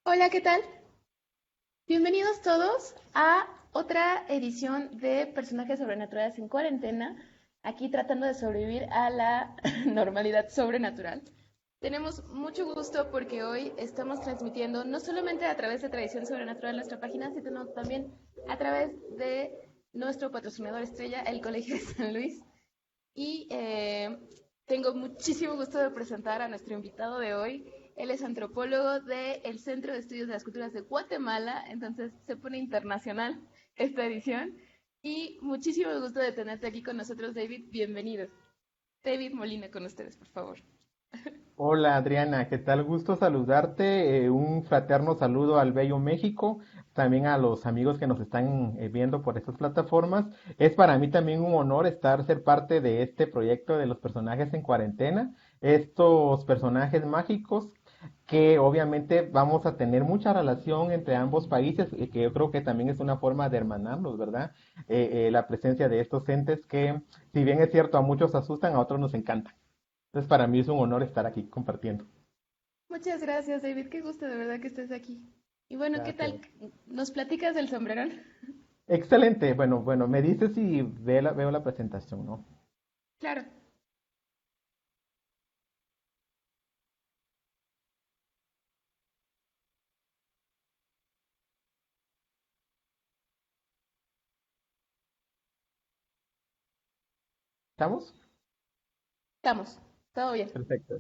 Hola, ¿qué tal? Bienvenidos todos a otra edición de Personajes Sobrenaturales en Cuarentena, aquí tratando de sobrevivir a la normalidad sobrenatural. Tenemos mucho gusto porque hoy estamos transmitiendo no solamente a través de Tradición Sobrenatural en nuestra página, sino también a través de nuestro patrocinador estrella, el Colegio de San Luis. Y tengo muchísimo gusto de presentar a nuestro invitado de hoy. Él es antropólogo del Centro de Estudios de las Culturas de Guatemala, entonces se pone internacional esta edición. Y muchísimo gusto de tenerte aquí con nosotros, David. Bienvenido. David Molina con ustedes, por favor. Hola Adriana, ¿qué tal? Gusto saludarte. Un fraterno saludo al bello México, también a los amigos que nos están viendo por estas plataformas. Es para mí también un honor ser parte de este proyecto de los personajes en cuarentena. Estos personajes mágicos que obviamente vamos a tener mucha relación entre ambos países, que yo creo que también es una forma de hermanarnos, ¿verdad? La presencia de estos entes que, si bien es cierto, a muchos asustan, a otros nos encantan. Entonces, para mí es un honor estar aquí compartiendo. Muchas gracias, David. Qué gusto de verdad que estés aquí. Y bueno, ¿qué tal? Gracias. ¿Nos platicas del sombrerón? Excelente. Bueno, me dices si veo la presentación, ¿no? Claro. ¿Estamos? Estamos. Todo bien. Perfecto.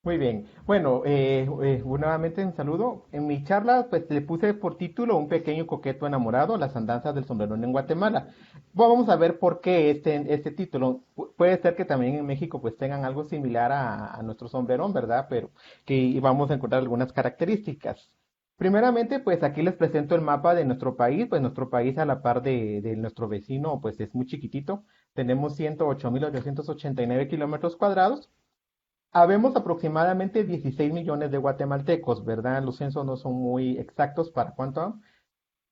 Muy bien. Bueno, nuevamente un saludo. En mi charla, pues le puse por título Un pequeño coqueto enamorado, las andanzas del sombrerón en Guatemala. Vamos a ver por qué este título. Puede ser que también en México pues tengan algo similar a nuestro sombrerón, ¿verdad? Pero que vamos a encontrar algunas características. Primeramente, pues aquí les presento el mapa de nuestro país. Pues nuestro país a la par de nuestro vecino, pues es muy chiquitito. Tenemos 108.889 kilómetros cuadrados. Habemos aproximadamente 16 millones de guatemaltecos, ¿verdad? Los censos no son muy exactos para cuánto.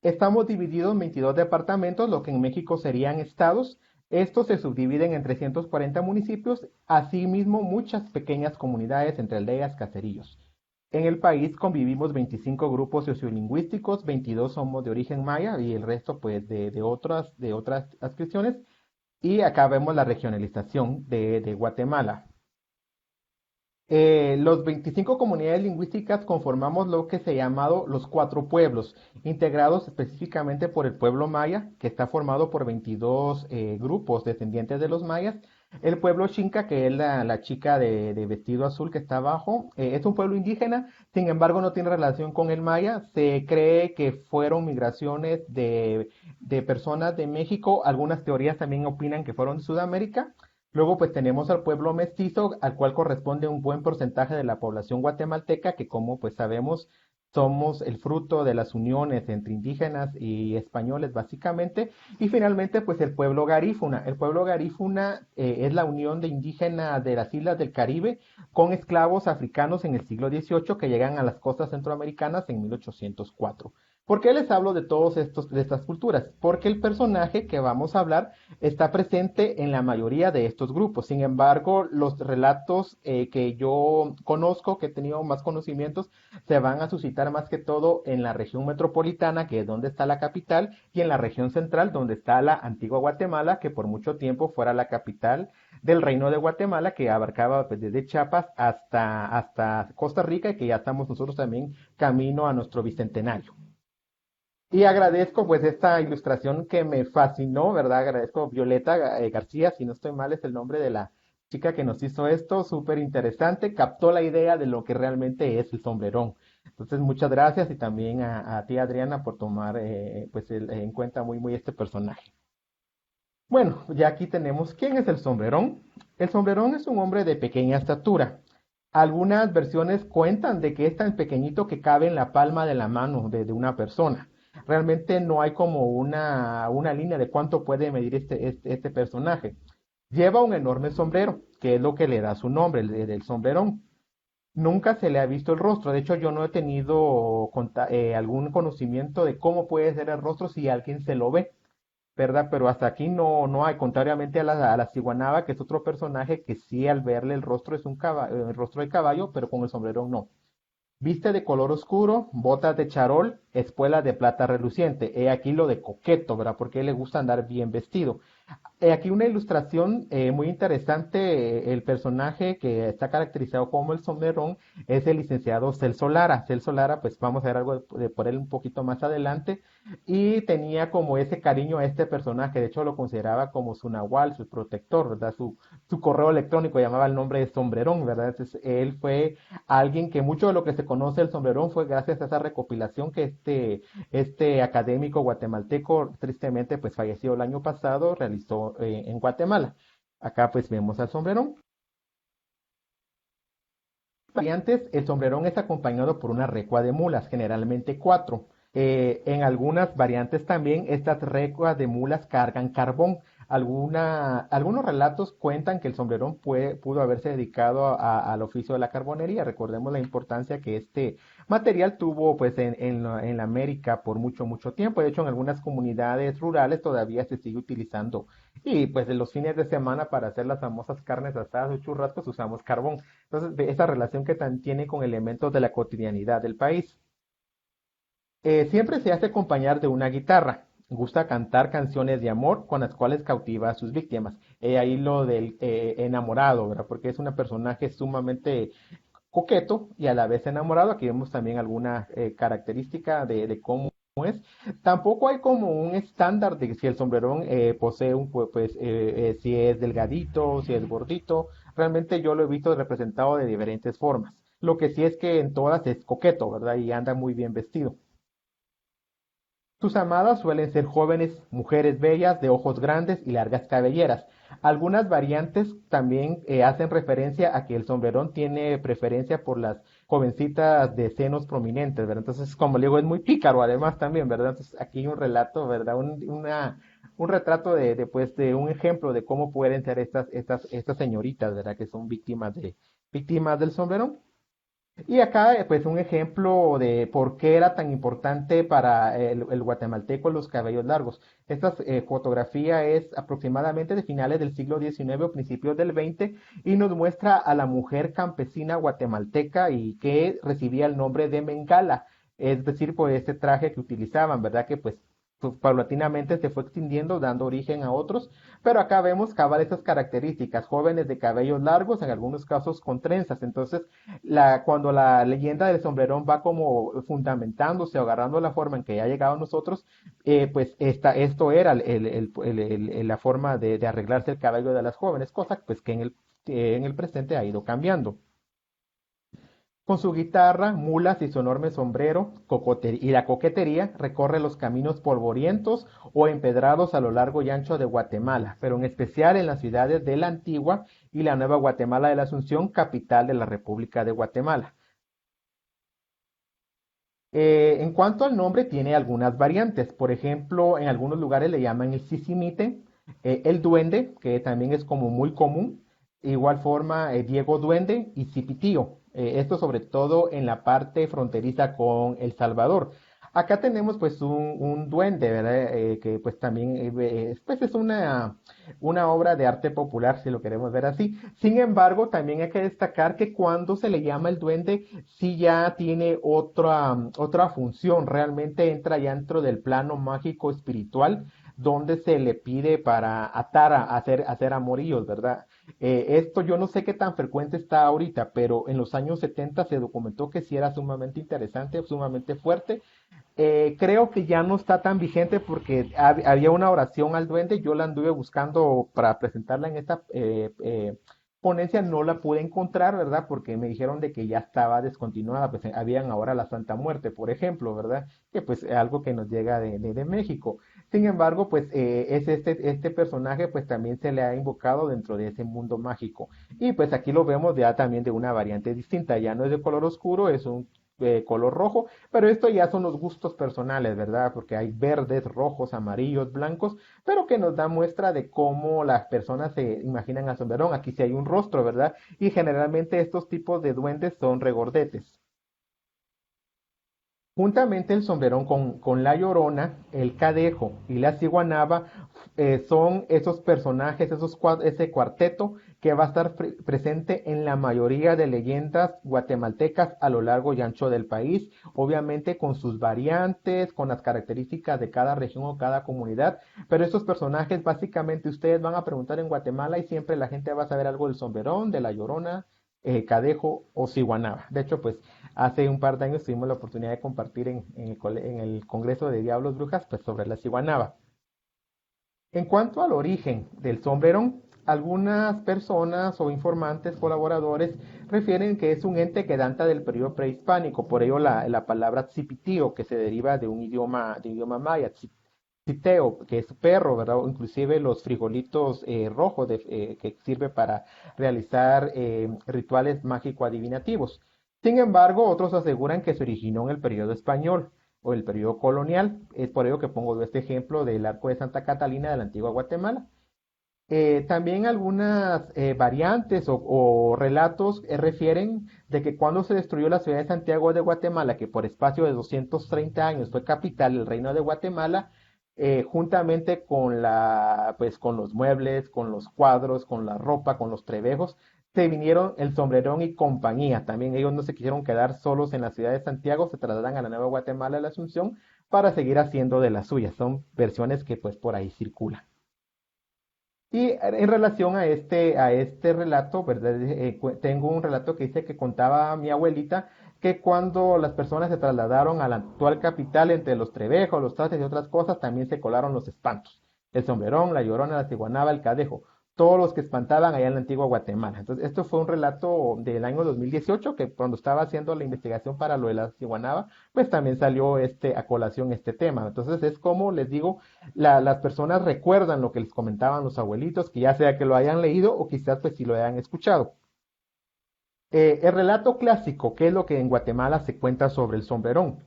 Estamos divididos en 22 departamentos, lo que en México serían estados. Estos se subdividen en 340 municipios, asimismo muchas pequeñas comunidades entre aldeas, caseríos. En el país convivimos 25 grupos sociolingüísticos, 22 somos de origen maya y el resto pues de otras adscripciones. Y acá vemos la regionalización de Guatemala. Los 25 comunidades lingüísticas conformamos lo que se ha llamado los cuatro pueblos, integrados específicamente por el pueblo maya, que está formado por 22 grupos descendientes de los mayas. El pueblo Xinca, que es la chica de vestido azul que está abajo, es un pueblo indígena, sin embargo no tiene relación con el maya. Se cree que fueron migraciones de personas de México, algunas teorías también opinan que fueron de Sudamérica. Luego, pues tenemos al pueblo mestizo, al cual corresponde un buen porcentaje de la población guatemalteca, que como pues sabemos, somos el fruto de las uniones entre indígenas y españoles básicamente. Y finalmente, pues el pueblo garífuna. El pueblo garífuna es la unión de indígenas de las islas del Caribe con esclavos africanos en el siglo XVIII que llegan a las costas centroamericanas en 1804. ¿Por qué les hablo de de estas culturas? Porque el personaje que vamos a hablar está presente en la mayoría de estos grupos. Sin embargo, los relatos que yo conozco, que he tenido más conocimientos, se van a suscitar más que todo en la región metropolitana, que es donde está la capital, y en la región central, donde está la antigua Guatemala, que por mucho tiempo fuera la capital del reino de Guatemala, que abarcaba pues, desde Chiapas hasta Costa Rica, y que ya estamos nosotros también camino a nuestro bicentenario. Y agradezco pues esta ilustración que me fascinó, ¿verdad? Agradezco Violeta García, si no estoy mal es el nombre de la chica que nos hizo esto, súper interesante, captó la idea de lo que realmente es el sombrerón. Entonces muchas gracias y también a ti Adriana por tomar en cuenta muy este personaje. Bueno, ya aquí tenemos quién es el sombrerón. El sombrerón es un hombre de pequeña estatura. Algunas versiones cuentan de que es tan pequeñito que cabe en la palma de la mano de una persona. Realmente no hay como una línea de cuánto puede medir este personaje. Lleva un enorme sombrero, que es lo que le da su nombre, el sombrerón. Nunca se le ha visto el rostro. De hecho, yo no he tenido algún conocimiento de cómo puede ser el rostro si alguien se lo ve. ¿Verdad? Pero hasta aquí no hay, contrariamente a la ciguanaba, que es otro personaje que sí al verle el rostro es el rostro de caballo, pero con el sombrero no. Viste de color oscuro, botas de charol, espuela de plata reluciente. He aquí lo de coqueto, ¿verdad? Porque a él le gusta andar bien vestido. Aquí una ilustración muy interesante. El personaje que está caracterizado como el sombrerón es el licenciado Celso Lara. Celso Lara, pues vamos a ver algo por él un poquito más adelante. Y tenía como ese cariño a este personaje. De hecho, lo consideraba como su nahual, su protector, ¿verdad? Su correo electrónico llamaba el nombre de sombrerón, ¿verdad? Entonces, él fue alguien que mucho de lo que se conoce el sombrerón fue gracias a esa recopilación que este académico guatemalteco, tristemente, pues falleció el año pasado, realizó en Guatemala. Acá pues vemos al sombrerón. Variantes, el sombrerón es acompañado por una recua de mulas, generalmente cuatro. En algunas variantes también estas recuas de mulas cargan carbón. Algunos relatos cuentan que el sombrerón pudo haberse dedicado al oficio de la carbonería. Recordemos la importancia que este material tuvo pues en la América por mucho, mucho tiempo. De hecho, en algunas comunidades rurales todavía se sigue utilizando. Y pues en los fines de semana para hacer las famosas carnes asadas o churrascos usamos carbón. Entonces, de esa relación que tiene con elementos de la cotidianidad del país. Siempre se hace acompañar de una guitarra. Gusta cantar canciones de amor con las cuales cautiva a sus víctimas. Ahí lo del enamorado, ¿verdad? Porque es un personaje sumamente coqueto y a la vez enamorado. Aquí vemos también alguna característica de cómo es. Tampoco hay como un estándar de si el sombrerón posee si es delgadito, si es gordito. Realmente yo lo he visto representado de diferentes formas. Lo que sí es que en todas es coqueto, ¿verdad? Y anda muy bien vestido. Sus amadas suelen ser jóvenes mujeres bellas de ojos grandes y largas cabelleras. Algunas variantes también hacen referencia a que el sombrerón tiene preferencia por las jovencitas de senos prominentes, ¿verdad? Entonces, como le digo, es muy pícaro además también, ¿verdad? Entonces, aquí hay un relato, ¿verdad? Un retrato pues, de un ejemplo de cómo pueden ser estas señoritas, ¿verdad? Que son víctimas del sombrerón. Y acá, pues, un ejemplo de por qué era tan importante para el guatemalteco los cabellos largos. Esta fotografía es aproximadamente de finales del siglo XIX o principios del XX y nos muestra a la mujer campesina guatemalteca y que recibía el nombre de Mengala, es decir, pues este traje que utilizaban, ¿verdad? Que pues, paulatinamente se fue extinguiendo, dando origen a otros, pero acá vemos cabal estas características, jóvenes de cabellos largos, en algunos casos con trenzas. Entonces, cuando la leyenda del sombrerón va como fundamentándose o agarrando la forma en que ha llegado a nosotros, pues esto era la forma de arreglarse el cabello de las jóvenes, cosa pues que en el presente ha ido cambiando. Con su guitarra, mulas y su enorme sombrero, y la coquetería, recorre los caminos polvorientos o empedrados a lo largo y ancho de Guatemala, pero en especial en las ciudades de la Antigua y la Nueva Guatemala de la Asunción, capital de la República de Guatemala. En cuanto al nombre, tiene algunas variantes. Por ejemplo, en algunos lugares le llaman el sisimite, el duende, que también es como muy común. De igual forma, Diego Duende y Cipitío. Esto sobre todo en la parte fronteriza con El Salvador. Acá tenemos pues un duende, ¿verdad? Que pues también pues es una obra de arte popular, si lo queremos ver así. Sin embargo, también hay que destacar que cuando se le llama el duende, sí ya tiene otra función, realmente entra ya dentro del plano mágico espiritual, donde se le pide para atar a hacer amoríos, ¿verdad? Esto yo no sé qué tan frecuente está ahorita, pero en los años 70 se documentó que sí era sumamente interesante, sumamente fuerte. Creo que ya no está tan vigente porque había una oración al duende, yo la anduve buscando para presentarla en esta ponencia, no la pude encontrar, ¿verdad? Porque me dijeron de que ya estaba descontinuada, pues habían ahora la Santa Muerte, por ejemplo, ¿verdad? Que pues es algo que nos llega de México. Sin embargo, pues es este personaje pues también se le ha invocado dentro de ese mundo mágico. Y pues aquí lo vemos ya también de una variante distinta, ya no es de color oscuro, es un color rojo, pero esto ya son los gustos personales, ¿verdad? Porque hay verdes, rojos, amarillos, blancos, pero que nos da muestra de cómo las personas se imaginan al sombrerón. Aquí sí hay un rostro, ¿verdad? Y generalmente estos tipos de duendes son regordetes. Juntamente el sombrerón con la Llorona, el Cadejo y la Ciguanaba son esos personajes, ese cuarteto que va a estar presente en la mayoría de leyendas guatemaltecas a lo largo y ancho del país, obviamente con sus variantes, con las características de cada región o cada comunidad, pero estos personajes básicamente ustedes van a preguntar en Guatemala y siempre la gente va a saber algo del Somberón, de la Llorona, Cadejo o Ciguanaba. De hecho, pues hace un par de años tuvimos la oportunidad de compartir en el Congreso de Diablos Brujas pues sobre la Ciguanaba. En cuanto al origen del sombrerón, algunas personas o informantes colaboradores refieren que es un ente que data del periodo prehispánico, por ello la palabra tzipitio, que se deriva de un idioma maya, tziteo, que es perro, ¿verdad? O inclusive los frijolitos rojos que sirve para realizar rituales mágico-adivinativos. Sin embargo, otros aseguran que se originó en el periodo español o el periodo colonial. Es por ello que pongo este ejemplo del arco de Santa Catalina de la antigua Guatemala. También algunas variantes o relatos refieren de que cuando se destruyó la ciudad de Santiago de Guatemala, que por espacio de 230 años fue capital del reino de Guatemala, juntamente con pues, con los muebles, con los cuadros, con la ropa, con los trebejos, se vinieron el Sombrerón y compañía. También ellos no se quisieron quedar solos en la ciudad de Santiago, se trasladan a la Nueva Guatemala, a la Asunción, para seguir haciendo de las suyas. Son versiones que pues por ahí circulan. Y en relación a este relato, ¿verdad? Tengo un relato que dice que contaba mi abuelita que cuando las personas se trasladaron a la actual capital entre los trebejos, los trastes y otras cosas, también se colaron los espantos. El sombrerón, la llorona, la ciguanaba, el cadejo, todos los que espantaban allá en la antigua Guatemala. Entonces, esto fue un relato del año 2018, que cuando estaba haciendo la investigación para lo de la ciguanaba, pues también salió a colación este tema. Entonces, es como les digo, las personas recuerdan lo que les comentaban los abuelitos, que ya sea que lo hayan leído o quizás pues si lo hayan escuchado. El relato clásico, ¿qué es lo que en Guatemala se cuenta sobre el sombrerón?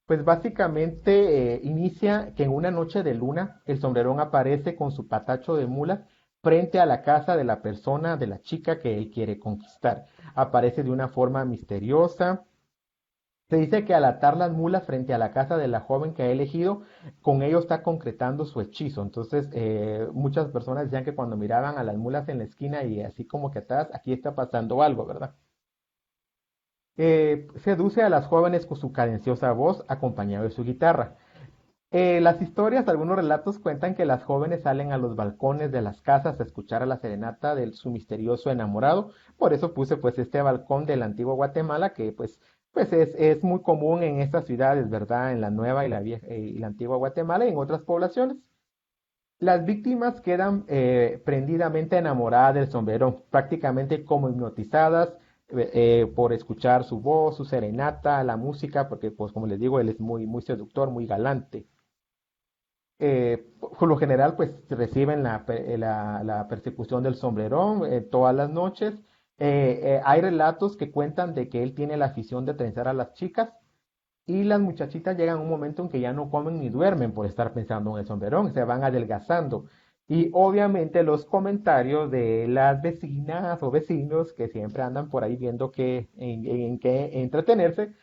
Pues básicamente inicia que en una noche de luna el sombrerón aparece con su patacho de mulas frente a la casa de la persona, de la chica que él quiere conquistar. Aparece de una forma misteriosa, se dice que al atar las mulas frente a la casa de la joven que ha elegido, con ello está concretando su hechizo. Entonces, muchas personas decían que cuando miraban a las mulas en la esquina y así como que atrás, aquí está pasando algo, ¿verdad? Seduce a las jóvenes con su cadenciosa voz acompañado de su guitarra. Las historias, algunos relatos cuentan que las jóvenes salen a los balcones de las casas a escuchar a la serenata de su misterioso enamorado. Por eso puse pues este balcón de la antigua Guatemala que pues es muy común en estas ciudades, ¿verdad? En la nueva y la vieja y la antigua Guatemala y en otras poblaciones. Las víctimas quedan prendidamente enamoradas del sombrero, prácticamente como hipnotizadas por escuchar su voz, su serenata, la música, porque pues como les digo, él es muy seductor, muy galante. Por lo general, pues reciben la persecución del sombrerón todas las noches. Hay relatos que cuentan de que él tiene la afición de trenzar a las chicas y las muchachitas llegan a un momento en que ya no comen ni duermen por estar pensando en el sombrerón, se van adelgazando. Y obviamente los comentarios de las vecinas o vecinos que siempre andan por ahí viendo en qué entretenerse,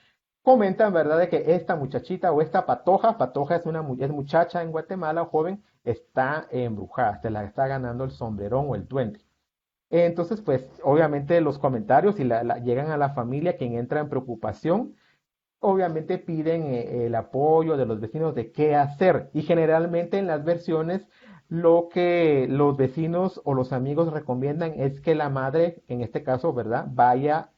comentan, ¿verdad?, de que esta muchachita o esta patoja, patoja es es muchacha en Guatemala, joven, está embrujada, se la está ganando el sombrerón o el duende. Entonces, pues, obviamente los comentarios y llegan a la familia, quien entra en preocupación, obviamente piden el apoyo de los vecinos de qué hacer. Y generalmente en las versiones, lo que los vecinos o los amigos recomiendan es que la madre, en este caso, ¿verdad?, vaya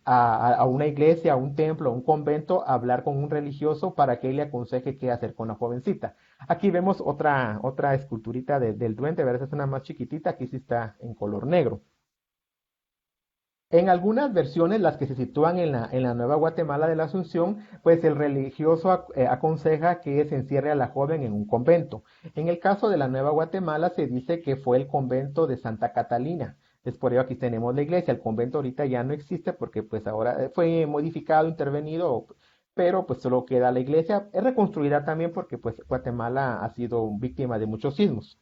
a una iglesia, a un templo, a un convento, a hablar con un religioso para que él le aconseje qué hacer con la jovencita. Aquí vemos otra esculturita del duende, ¿verdad? Es una más chiquitita, aquí sí está en color negro. En algunas versiones, las que se sitúan en la Nueva Guatemala de la Asunción, pues el religioso aconseja que se encierre a la joven en un convento. En el caso de la Nueva Guatemala se dice que fue el convento de Santa Catalina. Es por ello aquí tenemos la iglesia. El convento ahorita ya no existe porque pues ahora fue modificado, intervenido, pero pues solo queda la iglesia. Es reconstruida también porque pues Guatemala ha sido víctima de muchos sismos.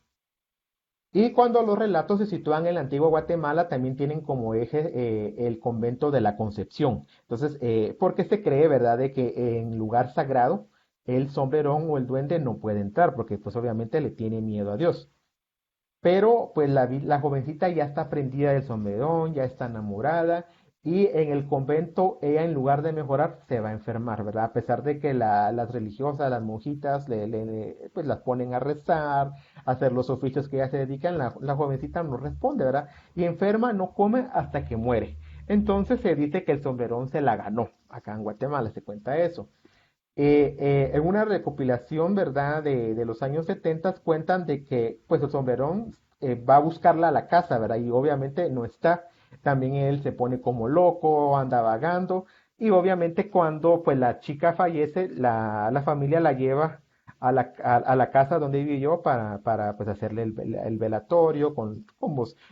Y cuando los relatos se sitúan en la antigua Guatemala, también tienen como eje el convento de la Concepción. Entonces, porque se cree, ¿verdad?, de que en lugar sagrado el sombrerón o el duende no puede entrar, porque pues obviamente le tiene miedo a Dios. pero pues la jovencita ya está prendida del sombrerón, ya está enamorada, y en el convento ella en lugar de mejorar se va a enfermar, ¿verdad? A pesar de que las religiosas, las monjitas, pues las ponen a rezar, a hacer los oficios que ellas se dedican, la jovencita no responde, ¿verdad? Y enferma, no come hasta que muere. Entonces se dice que el sombrerón se la ganó. Acá en Guatemala se cuenta eso. En una recopilación, ¿verdad? De los años 70 cuentan de que pues el sombrerón va a buscarla a la casa, ¿verdad? Y obviamente no está. También él se pone como loco, anda vagando. Y obviamente cuando pues la chica fallece, la familia la lleva a la casa donde vivió para pues hacerle el velatorio con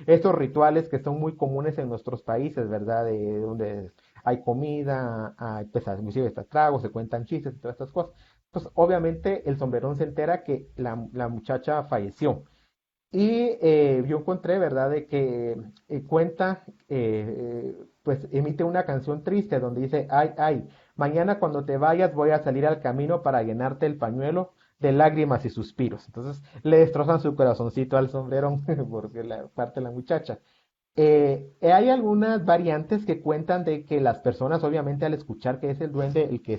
estos rituales que son muy comunes en nuestros países, ¿verdad? De donde hay comida, hay, pues, inclusive está tragos, se cuentan chistes y todas estas cosas. Pues obviamente el sombrerón se entera que la muchacha falleció. Y yo encontré, ¿verdad?, de que cuenta, pues emite una canción triste donde dice, ay, ay, mañana cuando te vayas voy a salir al camino para llenarte el pañuelo de lágrimas y suspiros. Entonces le destrozan su corazoncito al sombrerón porque la parte de la muchacha. Hay algunas variantes que cuentan de que las personas, obviamente, al escuchar que es el duende el que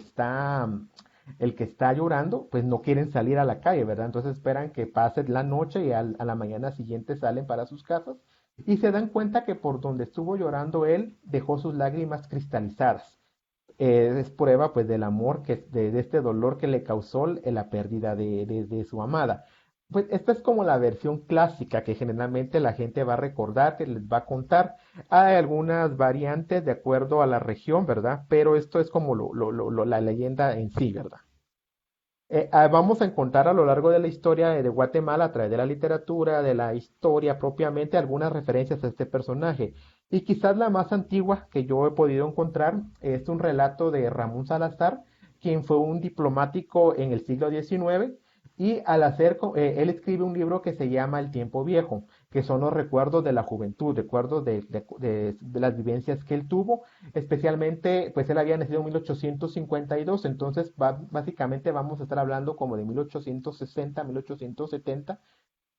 está llorando, pues no quieren salir a la calle, ¿verdad? Entonces esperan que pase la noche y a la mañana siguiente salen para sus casas y se dan cuenta que por donde estuvo llorando él dejó sus lágrimas cristalizadas. Es prueba, pues, del amor de este dolor que le causó la pérdida de su amada. Pues esta es como la versión clásica que generalmente la gente va a recordar, que les va a contar. Hay algunas variantes de acuerdo a la región, ¿verdad? Pero esto es como la leyenda en sí, ¿verdad? Vamos a encontrar a lo largo de la historia de Guatemala, a través de la literatura, de la historia propiamente, algunas referencias a este personaje. Y quizás la más antigua que yo he podido encontrar es un relato de Ramón Salazar, quien fue un diplomático en el siglo XIX y él escribe un libro que se llama El tiempo viejo, que son los recuerdos de la juventud, recuerdos de las vivencias que él tuvo, especialmente, pues él había nacido en 1852, entonces básicamente vamos a estar hablando como de 1860, 1870,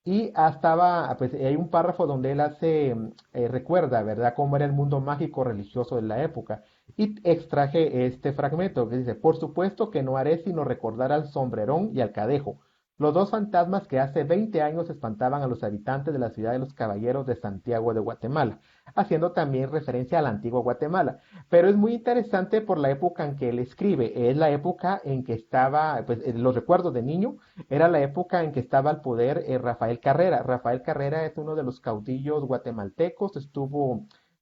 y estaba, pues hay un párrafo donde él recuerda, ¿verdad?, cómo era el mundo mágico religioso de la época. Y extraje este fragmento que dice, por supuesto que no haré sino recordar al sombrerón y al cadejo, los dos fantasmas que hace 20 años espantaban a los habitantes de la ciudad de los caballeros de Santiago de Guatemala, haciendo también referencia a la antigua Guatemala. Pero es muy interesante por la época en que él escribe, es la época en que estaba, pues los recuerdos de niño, era la época en que estaba al poder Rafael Carrera. Rafael Carrera es uno de los caudillos guatemaltecos,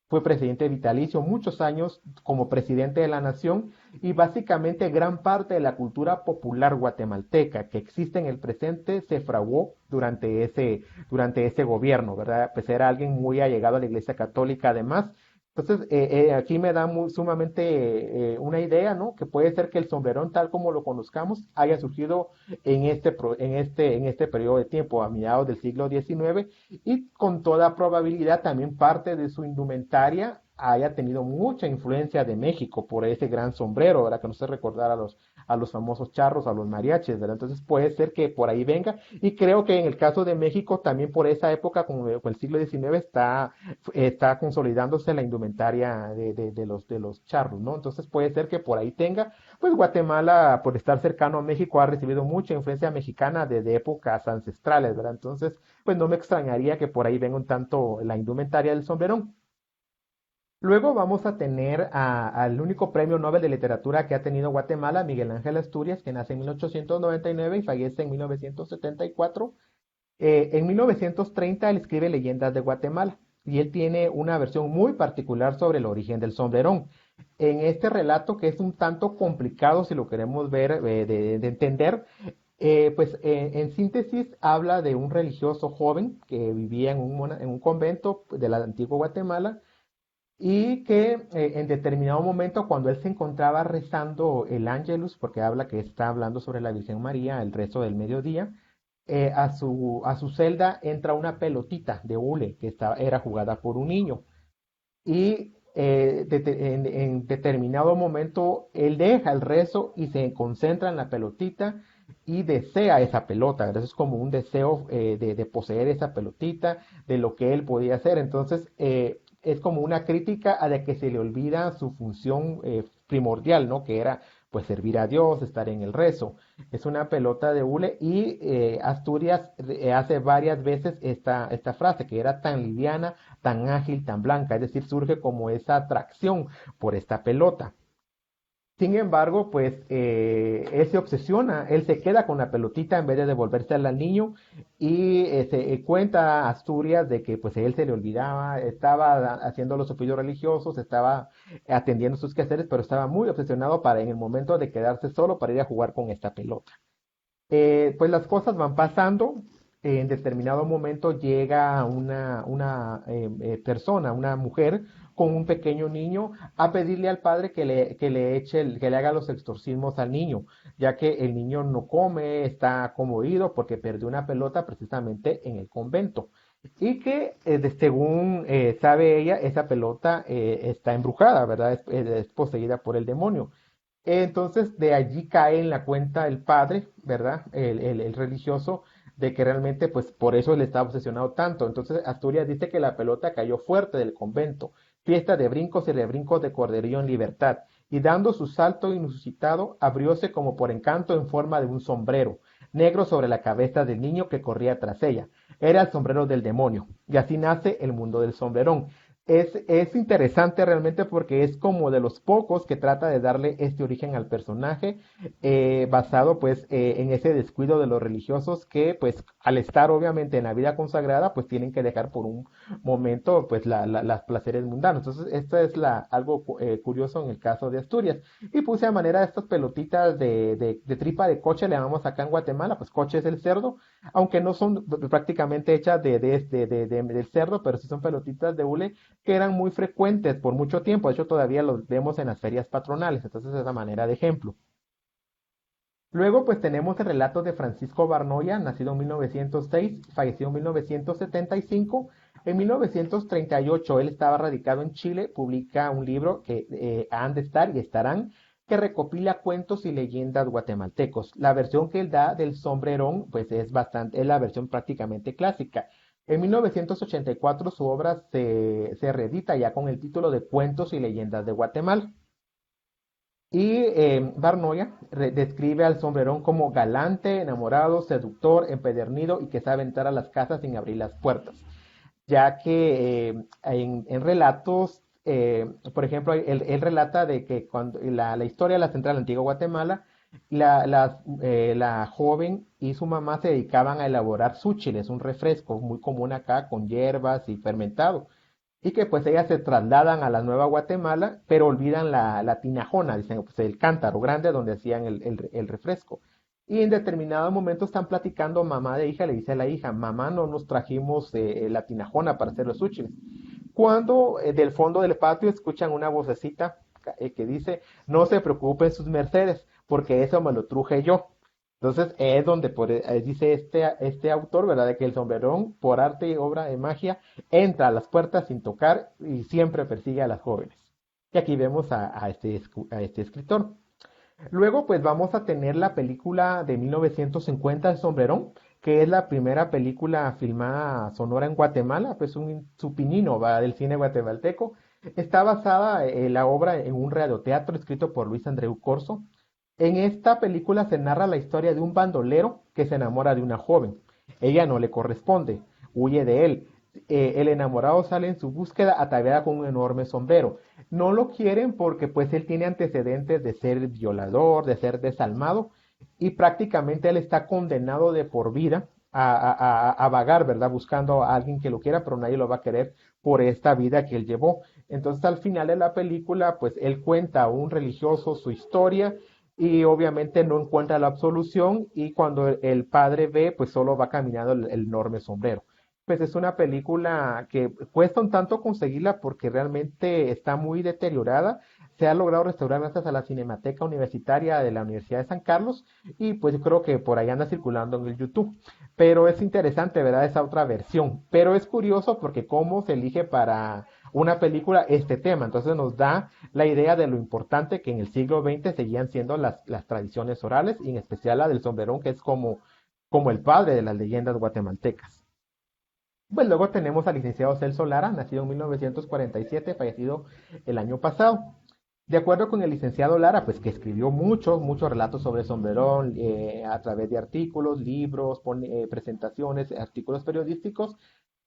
fue presidente vitalicio muchos años como presidente de la nación y básicamente gran parte de la cultura popular guatemalteca que existe en el presente se fraguó durante ese gobierno, ¿verdad? Pues era alguien muy allegado a la Iglesia Católica además. Entonces, aquí me da sumamente una idea, ¿no? Que puede ser que el sombrerón, tal como lo conozcamos, haya surgido en este periodo de tiempo, a mediados del siglo XIX, y con toda probabilidad también parte de su indumentaria haya tenido mucha influencia de México por ese gran sombrero, ¿verdad? Que no se recordar a los famosos charros, a los mariachis, ¿verdad? Entonces puede ser que por ahí venga, y creo que en el caso de México también por esa época, como el siglo XIX, está consolidándose la indumentaria de los charros, ¿no? Entonces puede ser que por ahí tenga, pues Guatemala, por estar cercano a México, ha recibido mucha influencia mexicana desde épocas ancestrales, ¿verdad? Entonces, pues no me extrañaría que por ahí venga un tanto la indumentaria del sombrerón. Luego vamos a tener al único premio Nobel de Literatura que ha tenido Guatemala, Miguel Ángel Asturias, que nace en 1899 y fallece en 1974. En 1930 él escribe Leyendas de Guatemala y él tiene una versión muy particular sobre el origen del sombrerón. En este relato, que es un tanto complicado si lo queremos ver, de entender, pues en síntesis habla de un religioso joven que vivía en un convento de la antigua Guatemala y que en determinado momento cuando él se encontraba rezando el Ángelus, porque habla que está hablando sobre la Virgen María, el rezo del mediodía, a su celda entra una pelotita de hule que era jugada por un niño. Y en determinado momento él deja el rezo y se concentra en la pelotita y desea esa pelota, ¿verdad? Eso es como un deseo de poseer esa pelotita, de lo que él podía hacer. Entonces, es como una crítica a de que se le olvida su función primordial, ¿no? Que era pues servir a Dios, estar en el rezo. Es una pelota de hule y Asturias hace varias veces esta frase, que era tan liviana, tan ágil, tan blanca, es decir, surge como esa atracción por esta pelota. Sin embargo, pues él se obsesiona, él se queda con la pelotita en vez de devolvérsela al niño y se cuenta a Asturias de que pues él se le olvidaba, estaba haciendo los oficios religiosos, estaba atendiendo sus quehaceres, pero estaba muy obsesionado para en el momento de quedarse solo para ir a jugar con esta pelota. Pues las cosas van pasando. En determinado momento llega una persona, una mujer con un pequeño niño a pedirle al padre que le haga los exorcismos al niño, ya que el niño no come, está conmovido porque perdió una pelota precisamente en el convento. Y que según sabe ella, esa pelota está embrujada, ¿verdad? Es poseída por el demonio. Entonces, de allí cae en la cuenta el padre, ¿verdad? El religioso, de que realmente, pues, por eso él estaba obsesionado tanto. Entonces, Asturias dice que la pelota cayó fuerte del convento, fiesta de brincos y rebrincos de corderío en libertad, y dando su salto inusitado, abrióse como por encanto en forma de un sombrero, negro sobre la cabeza del niño que corría tras ella. Era el sombrero del demonio, y así nace el mundo del sombrerón. Es interesante realmente porque es como de los pocos que trata de darle este origen al personaje, basado pues en ese descuido de los religiosos que pues al estar obviamente en la vida consagrada pues tienen que dejar por un momento pues las placeres mundanos. Entonces esto es algo curioso en el caso de Asturias. Y puse a manera de estas pelotitas de tripa de coche, le llamamos acá en Guatemala, pues coche es el cerdo, aunque no son prácticamente hechas del cerdo, pero sí son pelotitas de hule que eran muy frecuentes por mucho tiempo. De hecho, todavía los vemos en las ferias patronales. Entonces, es la manera de ejemplo. Luego, pues tenemos el relato de Francisco Barnoya, nacido en 1906, falleció en 1975. En 1938, él estaba radicado en Chile, publica un libro que han de estar y estarán, que recopila cuentos y leyendas guatemaltecos. La versión que él da del sombrerón, pues es la versión prácticamente clásica. En 1984 su obra se reedita ya con el título de Cuentos y leyendas de Guatemala. Y Barnoya describe al sombrerón como galante, enamorado, seductor, empedernido y que sabe entrar a las casas sin abrir las puertas, ya que en relatos, por ejemplo, él relata de que cuando la historia de la central antigua Guatemala, la joven y su mamá se dedicaban a elaborar súchiles, un refresco muy común acá con hierbas y fermentado, y que pues ellas se trasladan a la Nueva Guatemala, pero olvidan la tinajona, dicen, pues el cántaro grande donde hacían el refresco. Y en determinado momento están platicando mamá de hija, le dice a la hija, mamá, no nos trajimos la tinajona para hacer los útiles. Cuando del fondo del patio escuchan una vocecita que dice, no se preocupen sus mercedes, porque eso me lo truje yo. Entonces es donde dice este autor, ¿verdad? De que el sombrerón, por arte y obra de magia, entra a las puertas sin tocar y siempre persigue a las jóvenes. Y aquí vemos a este escritor. Luego, pues vamos a tener la película de 1950, El Sombrerón, que es la primera película filmada sonora en Guatemala, pues un supinino va del cine guatemalteco. Está basada la obra en un radioteatro escrito por Luis Andreu Corso. En esta película se narra la historia de un bandolero que se enamora de una joven. Ella no le corresponde, huye de él. El enamorado sale en su búsqueda ataviada con un enorme sombrero. No lo quieren porque pues él tiene antecedentes de ser violador, de ser desalmado y prácticamente él está condenado de por vida a vagar, ¿verdad? Buscando a alguien que lo quiera, pero nadie lo va a querer por esta vida que él llevó. Entonces al final de la película pues él cuenta a un religioso su historia y obviamente no encuentra la absolución y cuando el padre ve pues solo va caminando el enorme sombrero. Pues es una película que cuesta un tanto conseguirla porque realmente está muy deteriorada. Se ha logrado restaurar gracias a la Cinemateca Universitaria de la Universidad de San Carlos y pues yo creo que por ahí anda circulando en el YouTube. Pero es interesante, ¿verdad? Esa otra versión. Pero es curioso porque cómo se elige para una película este tema. Entonces nos da la idea de lo importante que en el siglo XX seguían siendo las tradiciones orales, y en especial la del sombrerón, que es como el padre de las leyendas guatemaltecas. Pues luego tenemos al licenciado Celso Lara, nacido en 1947, fallecido el año pasado. De acuerdo con el licenciado Lara, pues que escribió muchos relatos sobre sombrerón a través de artículos, libros, presentaciones, artículos periodísticos.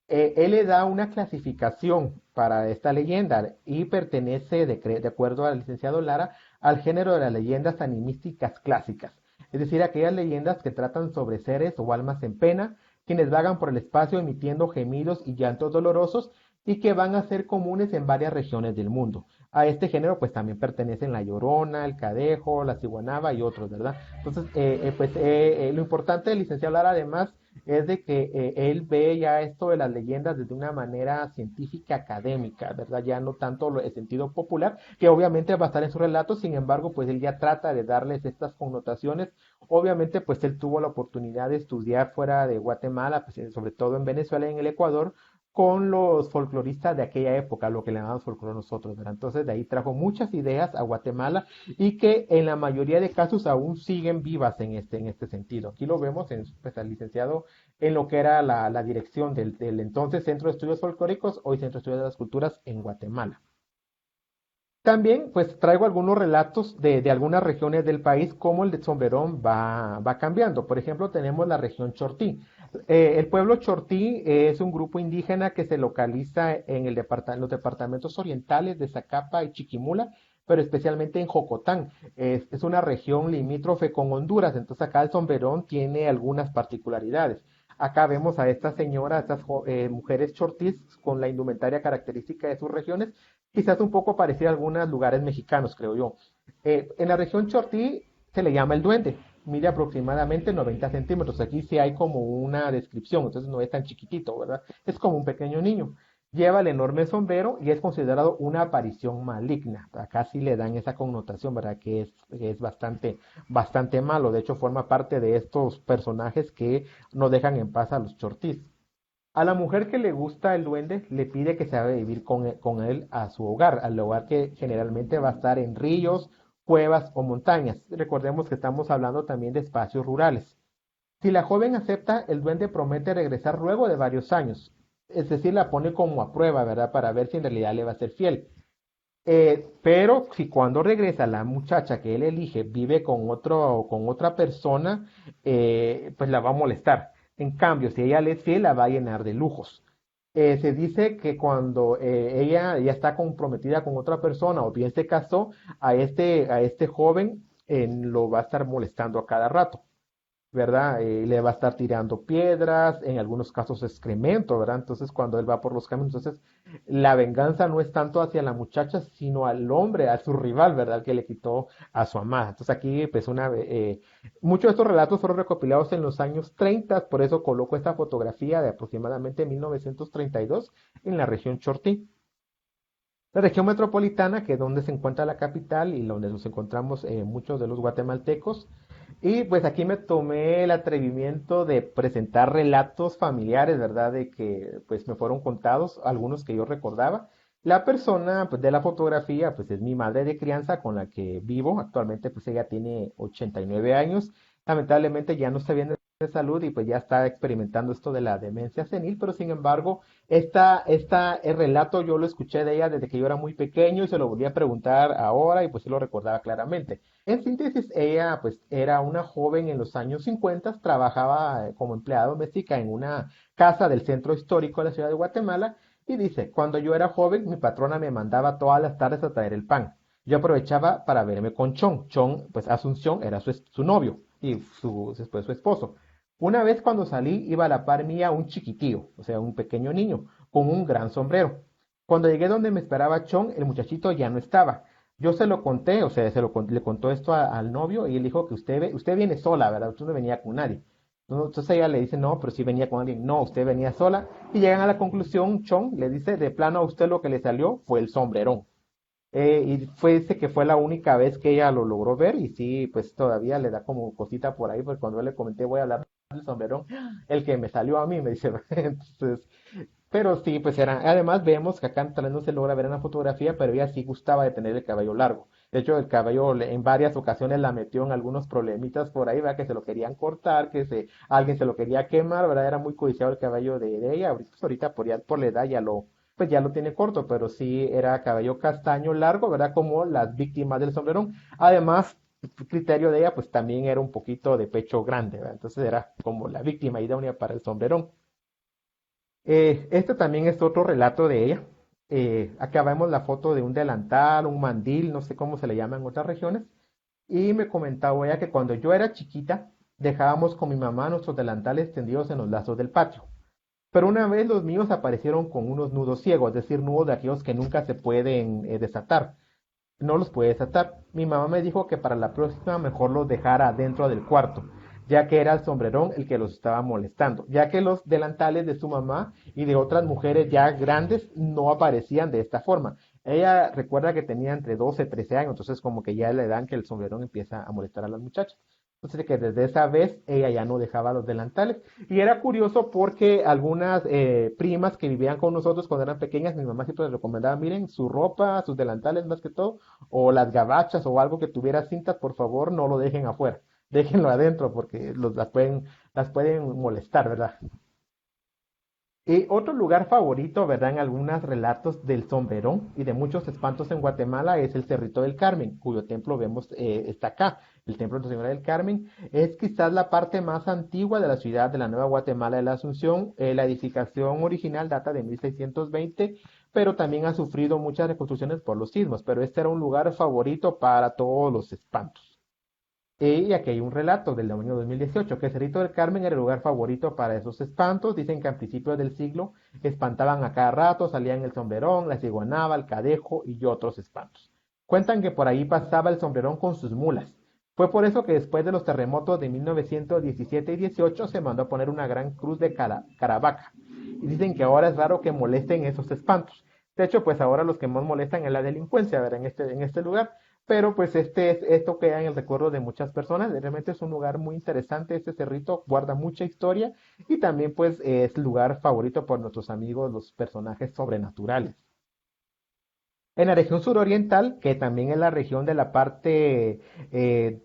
Él le da una clasificación para esta leyenda y pertenece, de acuerdo al licenciado Lara, al género de las leyendas animísticas clásicas, es decir, aquellas leyendas que tratan sobre seres o almas en pena, quienes vagan por el espacio emitiendo gemidos y llantos dolorosos y que van a ser comunes en varias regiones del mundo. A este género pues también pertenecen la Llorona, el Cadejo, la Ciguanaba y otros, ¿verdad? Entonces, lo importante del licenciado Lara además es de que él ve ya esto de las leyendas desde una manera científica académica, ¿verdad? Ya no tanto el sentido popular, que obviamente va a estar en su relato, sin embargo, pues él ya trata de darles estas connotaciones. Obviamente, pues él tuvo la oportunidad de estudiar fuera de Guatemala, pues, sobre todo en Venezuela y en el Ecuador, con los folcloristas de aquella época, lo que le llamamos folclore nosotros, ¿verdad? Entonces de ahí trajo muchas ideas a Guatemala y que en la mayoría de casos aún siguen vivas en este sentido. Aquí lo vemos pues, al licenciado en lo que era la dirección del entonces Centro de Estudios Folclóricos, hoy Centro de Estudios de las Culturas en Guatemala. También pues traigo algunos relatos de algunas regiones del país, cómo el de sombrerón va cambiando. Por ejemplo, tenemos la región Chortí. El pueblo Chortí es un grupo indígena que se localiza en los departamentos orientales de Zacapa y Chiquimula, pero especialmente en Jocotán. Es una región limítrofe con Honduras, entonces acá el sombrerón tiene algunas particularidades. Acá vemos a esta señora, a estas mujeres chortís con la indumentaria característica de sus regiones, quizás un poco parecida a algunos lugares mexicanos, creo yo. En la región Chortí se le llama el duende, mide aproximadamente 90 centímetros. Aquí sí hay como una descripción, entonces no es tan chiquitito, ¿verdad? Es como un pequeño niño. Lleva el enorme sombrero y es considerado una aparición maligna. Acá sí le dan esa connotación, ¿verdad? Que es bastante malo. De hecho, forma parte de estos personajes que no dejan en paz a los chortís. A la mujer que le gusta el duende le pide que se vaya a vivir con él a su hogar, al hogar que generalmente va a estar en ríos, cuevas o montañas. Recordemos que estamos hablando también de espacios rurales. Si la joven acepta, el duende promete regresar luego de varios años. Es decir, la pone como a prueba, ¿verdad? Para ver si en realidad le va a ser fiel. Pero si cuando regresa la muchacha que él elige vive con otra persona, pues la va a molestar. En cambio, si ella le es fiel, la va a llenar de lujos. Se dice que cuando ella ya está comprometida con otra persona o bien se casó, a este joven lo va a estar molestando a cada rato. ¿Verdad? Le va a estar tirando piedras, en algunos casos excremento, ¿verdad? Entonces, cuando él va por los caminos, entonces, la venganza no es tanto hacia la muchacha, sino al hombre, a su rival, ¿verdad? Que le quitó a su amada. Entonces, aquí, pues, muchos de estos relatos fueron recopilados en los años 30, por eso coloco esta fotografía de aproximadamente 1932 en la región Chortí. La región metropolitana, que es donde se encuentra la capital y donde nos encontramos muchos de los guatemaltecos. Y pues aquí me tomé el atrevimiento de presentar relatos familiares, ¿verdad? De que pues me fueron contados, algunos que yo recordaba. La persona pues, de la fotografía pues es mi madre de crianza con la que vivo. Actualmente pues ella tiene 89 años. Lamentablemente ya no está bien de salud y pues ya está experimentando esto de la demencia senil, pero sin embargo el relato yo lo escuché de ella desde que yo era muy pequeño y se lo volví a preguntar ahora y pues sí lo recordaba claramente. En síntesis, ella pues era una joven en los años 50, trabajaba como empleada doméstica en una casa del centro histórico de la ciudad de Guatemala y dice, cuando yo era joven mi patrona me mandaba todas las tardes a traer el pan. Yo aprovechaba para verme con Chon. Chon, pues Asunción era su novio y después su esposo. Una vez cuando salí iba a la par mía un chiquitío, o sea, un pequeño niño, con un gran sombrero. Cuando llegué donde me esperaba Chon, el muchachito ya no estaba. Yo se lo conté, o sea, le contó esto al novio y él dijo que usted viene sola, ¿verdad? Usted no venía con nadie. Entonces ella le dice, no, pero sí venía con alguien. No, usted venía sola. Y llegan a la conclusión, Chon le dice, de plano a usted lo que le salió fue el sombrerón. Dice que fue la única vez que ella lo logró ver y sí, pues todavía le da como cosita por ahí, pues cuando le comenté voy a hablar el sombrerón, el que me salió a mí, me dice. Entonces, pero sí, pues era. Además, vemos que acá tal vez no se logra ver en la fotografía, pero ella sí gustaba de tener el cabello largo. De hecho, el cabello en varias ocasiones la metió en algunos problemitas por ahí, ¿verdad? Que se lo querían cortar, alguien se lo quería quemar, ¿verdad? Era muy codiciado el cabello de ella. Ahorita, pues, ahorita por la edad pues ya lo tiene corto, pero sí era cabello castaño largo, ¿verdad? Como las víctimas del sombrerón. Además, el criterio de ella, pues también era un poquito de pecho grande, ¿verdad? Entonces era como la víctima idónea para el sombrerón. Este también es otro relato de ella. Acá vemos la foto de un delantal, un mandil, no sé cómo se le llama en otras regiones. Y me comentaba ella que cuando yo era chiquita, dejábamos con mi mamá nuestros delantales tendidos en los lazos del patio. Pero una vez los míos aparecieron con unos nudos ciegos, es decir, nudos de aquellos que nunca se pueden desatar. No los puede desatar. Mi mamá me dijo que para la próxima mejor los dejara dentro del cuarto, ya que era el sombrerón el que los estaba molestando, ya que los delantales de su mamá y de otras mujeres ya grandes no aparecían de esta forma. Ella recuerda que tenía entre 12 y 13 años, entonces como que ya le dan que el sombrerón empieza a molestar a las muchachas. Entonces que desde esa vez ella ya no dejaba los delantales. Y era curioso porque algunas primas que vivían con nosotros cuando eran pequeñas, mi mamá siempre les recomendaba, miren, su ropa, sus delantales más que todo, o las gabachas o algo que tuviera cintas, por favor, no lo dejen afuera, déjenlo adentro porque las pueden molestar, ¿verdad? Y otro lugar favorito, ¿verdad? En algunos relatos del sombrerón y de muchos espantos en Guatemala es el Cerrito del Carmen, cuyo templo vemos está acá. El templo de Nuestra Señora del Carmen es quizás la parte más antigua de la ciudad de la Nueva Guatemala de la Asunción. La edificación original data de 1620, pero también ha sufrido muchas reconstrucciones por los sismos. Pero este era un lugar favorito para todos los espantos. Y aquí hay un relato del año 2018, que Cerrito del Carmen era el lugar favorito para esos espantos. Dicen que a principios del siglo espantaban a cada rato, salían el sombrerón, la ciguanaba, el cadejo y otros espantos. Cuentan que por ahí pasaba el sombrerón con sus mulas. Fue por eso que después de los terremotos de 1917 y 18 se mandó a poner una gran cruz de Caravaca. Y dicen que ahora es raro que molesten esos espantos. De hecho, pues ahora los que más molestan es la delincuencia, ¿verdad? En este lugar. Pero pues esto queda en el recuerdo de muchas personas. Realmente es un lugar muy interesante. Este cerrito guarda mucha historia y también pues es lugar favorito por nuestros amigos, los personajes sobrenaturales. En la región suroriental, que también es la región de la parte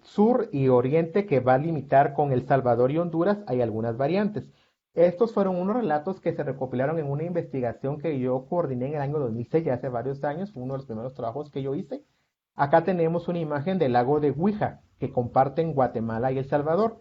sur y oriente que va a limitar con El Salvador y Honduras, hay algunas variantes. Estos fueron unos relatos que se recopilaron en una investigación que yo coordiné en el año 2006, ya hace varios años, fue uno de los primeros trabajos que yo hice. Acá tenemos una imagen del lago de Huija que comparten Guatemala y El Salvador.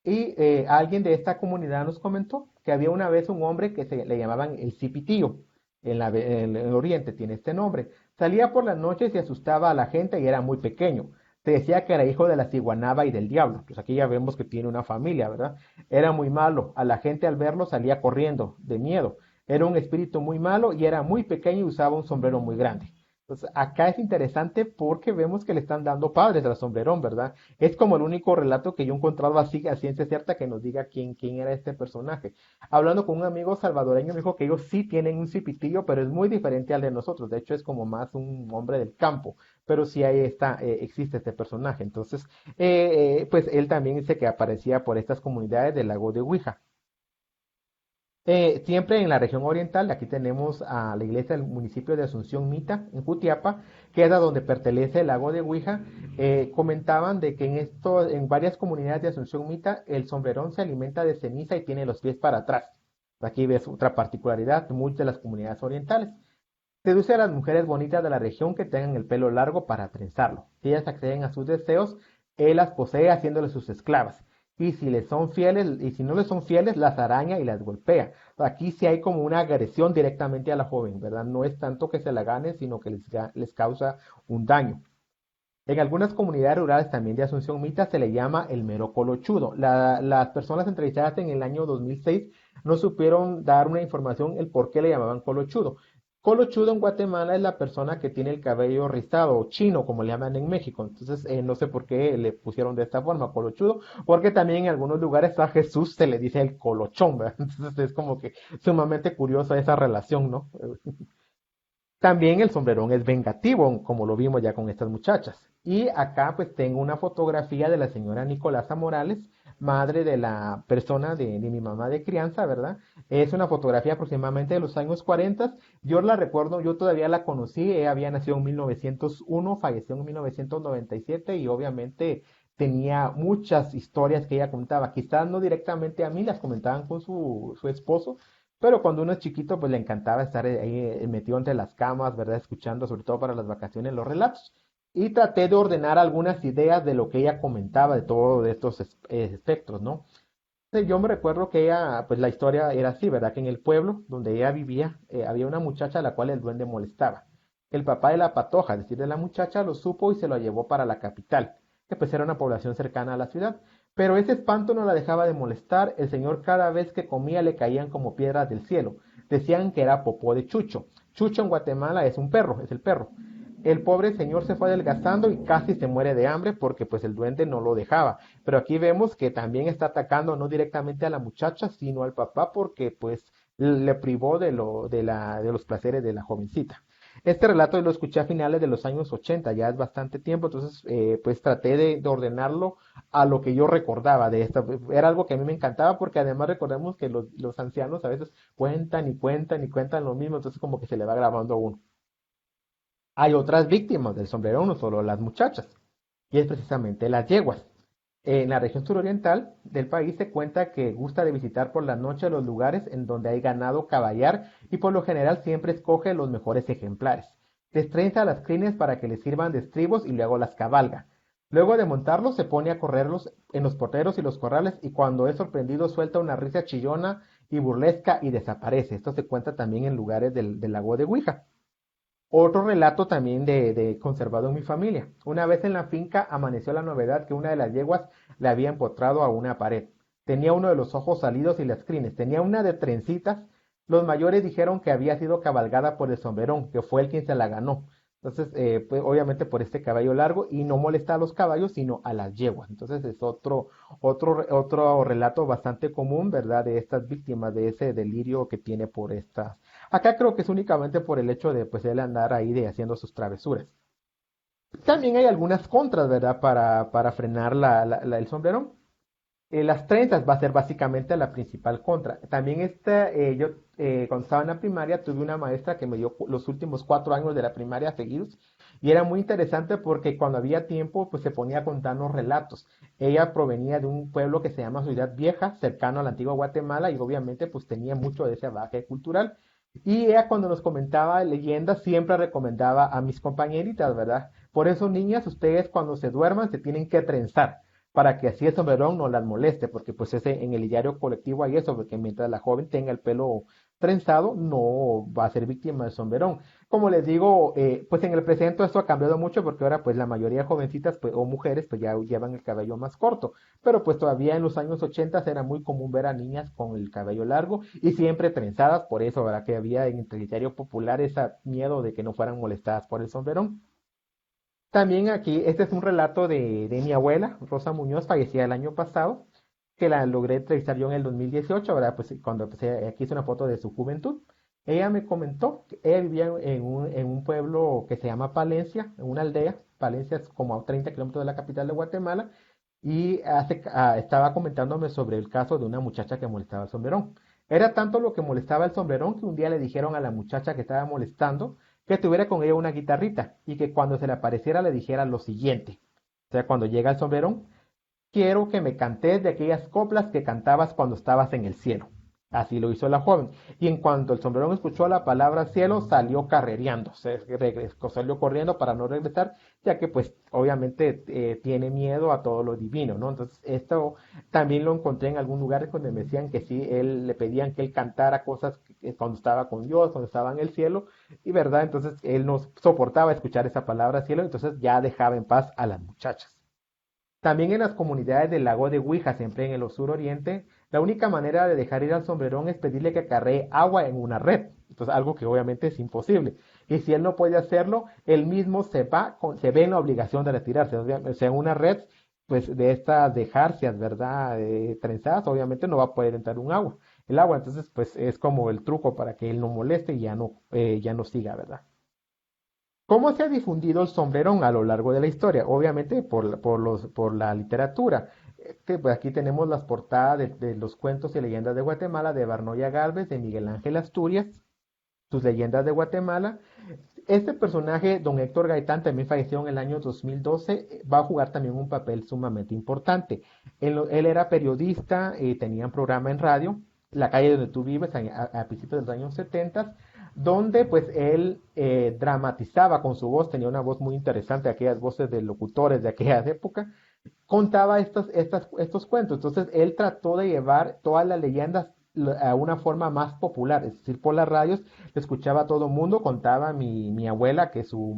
Y alguien de esta comunidad nos comentó que había una vez un hombre que le llamaban el Cipitío. En el oriente tiene este nombre. Salía por las noches y asustaba a la gente y era muy pequeño. Se decía que era hijo de la ciguanaba y del diablo. Pues aquí ya vemos que tiene una familia, ¿verdad? Era muy malo. A la gente al verlo salía corriendo de miedo. Era un espíritu muy malo y era muy pequeño y usaba un sombrero muy grande. Entonces, acá es interesante porque vemos que le están dando padres al sombrerón, ¿verdad? Es como el único relato que yo he encontrado así a ciencia cierta que nos diga quién era este personaje. Hablando con un amigo salvadoreño, me dijo que ellos sí tienen un cipitillo, pero es muy diferente al de nosotros. De hecho, es como más un hombre del campo, pero sí ahí está, existe este personaje. Entonces, pues él también dice que aparecía por estas comunidades del lago de Huija. Siempre en la región oriental, aquí tenemos a la iglesia del municipio de Asunción Mita, en Jutiapa, que es a donde pertenece el lago de Huija. Comentaban de que en varias comunidades de Asunción Mita, el sombrerón se alimenta de ceniza y tiene los pies para atrás. Aquí ves otra particularidad de muchas de las comunidades orientales. Seduce a las mujeres bonitas de la región que tengan el pelo largo para trenzarlo. Si ellas acceden a sus deseos, él las posee haciéndoles sus esclavas. Y si les son fieles, y si no les son fieles, las araña y las golpea. Aquí sí hay como una agresión directamente a la joven, ¿verdad? No es tanto que se la gane, sino que les causa un daño. En algunas comunidades rurales también de Asunción Mita se le llama el mero colochudo. Las personas entrevistadas en el año 2006 no supieron dar una información el por qué le llamaban colochudo. Colochudo en Guatemala es la persona que tiene el cabello rizado o chino, como le llaman en México. Entonces, no sé por qué le pusieron de esta forma colochudo, porque también en algunos lugares a Jesús se le dice el colochón, ¿verdad? Entonces es como que sumamente curiosa esa relación, ¿no? También el sombrerón es vengativo, como lo vimos ya con estas muchachas. Y acá pues tengo una fotografía de la señora Nicolasa Morales, madre de la persona de mi mamá de crianza, ¿verdad? Es una fotografía aproximadamente de los años 40. Yo la recuerdo, yo todavía la conocí, ella había nacido en 1901, falleció en 1997 y obviamente tenía muchas historias que ella contaba. Quizás no directamente a mí, las comentaban con su esposo, pero cuando uno es chiquito, pues le encantaba estar ahí metido entre las camas, ¿verdad? Escuchando, sobre todo para las vacaciones, los relatos. Y traté de ordenar algunas ideas de lo que ella comentaba de todos estos espectros, ¿no? Entonces, yo me recuerdo que ella, pues la historia era así, ¿verdad? Que en el pueblo donde ella vivía, había una muchacha a la cual el duende molestaba. El papá de la patoja, es decir, de la muchacha, lo supo y se lo llevó para la capital, que pues era una población cercana a la ciudad. Pero ese espanto no la dejaba de molestar. El señor cada vez que comía le caían como piedras del cielo. Decían que era popó de Chucho. Chucho en Guatemala es un perro, es el perro. El pobre señor se fue adelgazando y casi se muere de hambre porque pues el duende no lo dejaba. Pero aquí vemos que también está atacando no directamente a la muchacha, sino al papá porque pues le privó de los placeres de la jovencita. Este relato lo escuché a finales de los años 80, ya es bastante tiempo, entonces pues traté de ordenarlo a lo que yo recordaba de esta. Era algo que a mí me encantaba porque además recordemos que los ancianos a veces cuentan y cuentan y cuentan lo mismo, entonces como que se le va grabando a uno. Hay otras víctimas del sombrerón, no solo las muchachas, y es precisamente las yeguas. En la región suroriental del país se cuenta que gusta de visitar por la noche los lugares en donde hay ganado caballar y por lo general siempre escoge los mejores ejemplares. Destrenza las crines para que les sirvan de estribos y luego las cabalga. Luego de montarlos se pone a correrlos en los porteros y los corrales y cuando es sorprendido suelta una risa chillona y burlesca y desaparece. Esto se cuenta también en lugares del lago de Huija. Otro relato también de conservado en mi familia. Una vez en la finca amaneció la novedad que una de las yeguas le había empotrado a una pared. Tenía uno de los ojos salidos y las crines. Tenía una de trencitas. Los mayores dijeron que había sido cabalgada por el sombrerón, que fue el quien se la ganó. Entonces, pues, obviamente por este caballo largo y no molesta a los caballos, sino a las yeguas. Entonces es otro relato bastante común, ¿verdad? De estas víctimas, de ese delirio que tiene por estas. Acá creo que es únicamente por el hecho de pues él andar ahí de haciendo sus travesuras. También hay algunas contras, ¿verdad? Para frenar el sombrerón. Las trenzas va a ser básicamente la principal contra. También yo cuando estaba en la primaria tuve una maestra que me dio los últimos 4 años de la primaria seguidos y era muy interesante porque cuando había tiempo pues se ponía a contarnos relatos. Ella provenía de un pueblo que se llama Ciudad Vieja, cercano a la antigua Guatemala y obviamente pues tenía mucho de ese bagaje cultural. Y ella cuando nos comentaba leyendas siempre recomendaba a mis compañeritas, ¿verdad? Por eso, niñas, ustedes cuando se duerman se tienen que trenzar para que así el sombrerón no las moleste, porque pues ese, en el diario colectivo hay eso, porque mientras la joven tenga el pelo trenzado, no va a ser víctima del sombrerón. Como les digo, pues en el presente esto ha cambiado mucho porque ahora pues la mayoría de jovencitas pues, o mujeres pues ya llevan el cabello más corto, pero pues todavía en los años 80 era muy común ver a niñas con el cabello largo y siempre trenzadas, por eso, ¿verdad? Que había en el criterio popular ese miedo de que no fueran molestadas por el sombrerón. También aquí, este es un relato de mi abuela, Rosa Muñoz, fallecida el año pasado, que la logré entrevistar yo en el 2018, ¿verdad? Pues cuando empecé, aquí hice una foto de su juventud. Ella me comentó que ella vivía en un pueblo que se llama Palencia, en una aldea. Palencia es como a 30 kilómetros de la capital de Guatemala. Y estaba comentándome sobre el caso de una muchacha que molestaba el sombrerón. Era tanto lo que molestaba el sombrerón que un día le dijeron a la muchacha que estaba molestando que tuviera con ella una guitarrita y que cuando se le apareciera le dijera lo siguiente. O sea, cuando llega el sombrerón, quiero que me cantes de aquellas coplas que cantabas cuando estabas en el cielo. Así lo hizo la joven. Y en cuanto el sombrerón escuchó la palabra cielo, salió carrereando, salió corriendo para no regresar, ya que pues obviamente tiene miedo a todo lo divino, ¿no? Entonces esto también lo encontré en algún lugar donde me decían que sí, él le pedían que él cantara cosas cuando estaba con Dios, cuando estaba en el cielo, y verdad, entonces él no soportaba escuchar esa palabra cielo, entonces ya dejaba en paz a las muchachas. También en las comunidades del lago de Huija, siempre en el suroriente, la única manera de dejar ir al sombrerón es pedirle que acarree agua en una red. Entonces, algo que obviamente es imposible. Y si él no puede hacerlo, él mismo se ve en la obligación de retirarse. O sea, en una red, pues de estas de jarcias, ¿verdad? Trenzadas, obviamente no va a poder entrar el agua. Entonces, pues es como el truco para que él no moleste y ya no siga, ¿verdad? ¿Cómo se ha difundido el sombrerón a lo largo de la historia? Obviamente por la literatura. Pues aquí tenemos las portadas de los cuentos y leyendas de Guatemala de Barnoya Galvez, de Miguel Ángel Asturias, sus leyendas de Guatemala. Este personaje, don Héctor Gaitán, también falleció en el año 2012, va a jugar también un papel sumamente importante. Él era periodista, tenía un programa en radio, La calle donde tú vives, a principios de los años 70, donde pues él dramatizaba con su voz, tenía una voz muy interesante, aquellas voces de locutores de aquella época, contaba estos cuentos. Entonces él trató de llevar todas las leyendas a una forma más popular, es decir, por las radios, lo escuchaba todo el mundo, contaba mi abuela,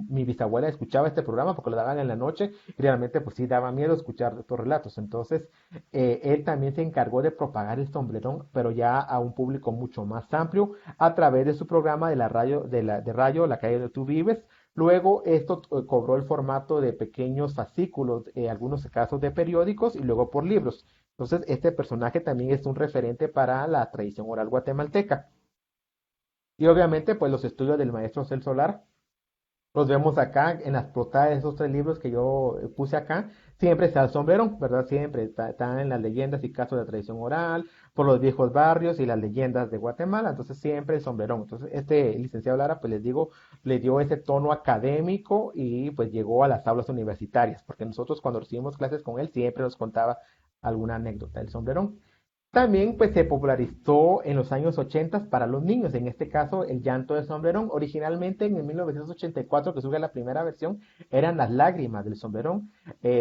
mi bisabuela escuchaba este programa porque lo daban en la noche y realmente pues sí daba miedo escuchar estos relatos. Entonces él también se encargó de propagar el sombrerón, pero ya a un público mucho más amplio a través de su programa de la radio, de radio La calle donde tú vives. Luego esto cobró el formato de pequeños fascículos, algunos casos de periódicos y luego por libros. Entonces, este personaje también es un referente para la tradición oral guatemalteca. Y obviamente, pues los estudios del maestro Celso Solar los vemos acá en las portadas de esos tres libros que yo puse acá. Siempre está el sombrerón, ¿verdad? Siempre está en las leyendas y casos de tradición oral, por los viejos barrios y las leyendas de Guatemala. Entonces, siempre el sombrerón. Entonces, este licenciado Lara, pues les digo, le dio ese tono académico y pues llegó a las aulas universitarias, porque nosotros cuando recibimos clases con él siempre nos contaba alguna anécdota del sombrerón. También pues se popularizó en los años 80 para los niños, en este caso el llanto de sombrerón. Originalmente en el 1984 que surge la primera versión eran las lágrimas del sombrerón,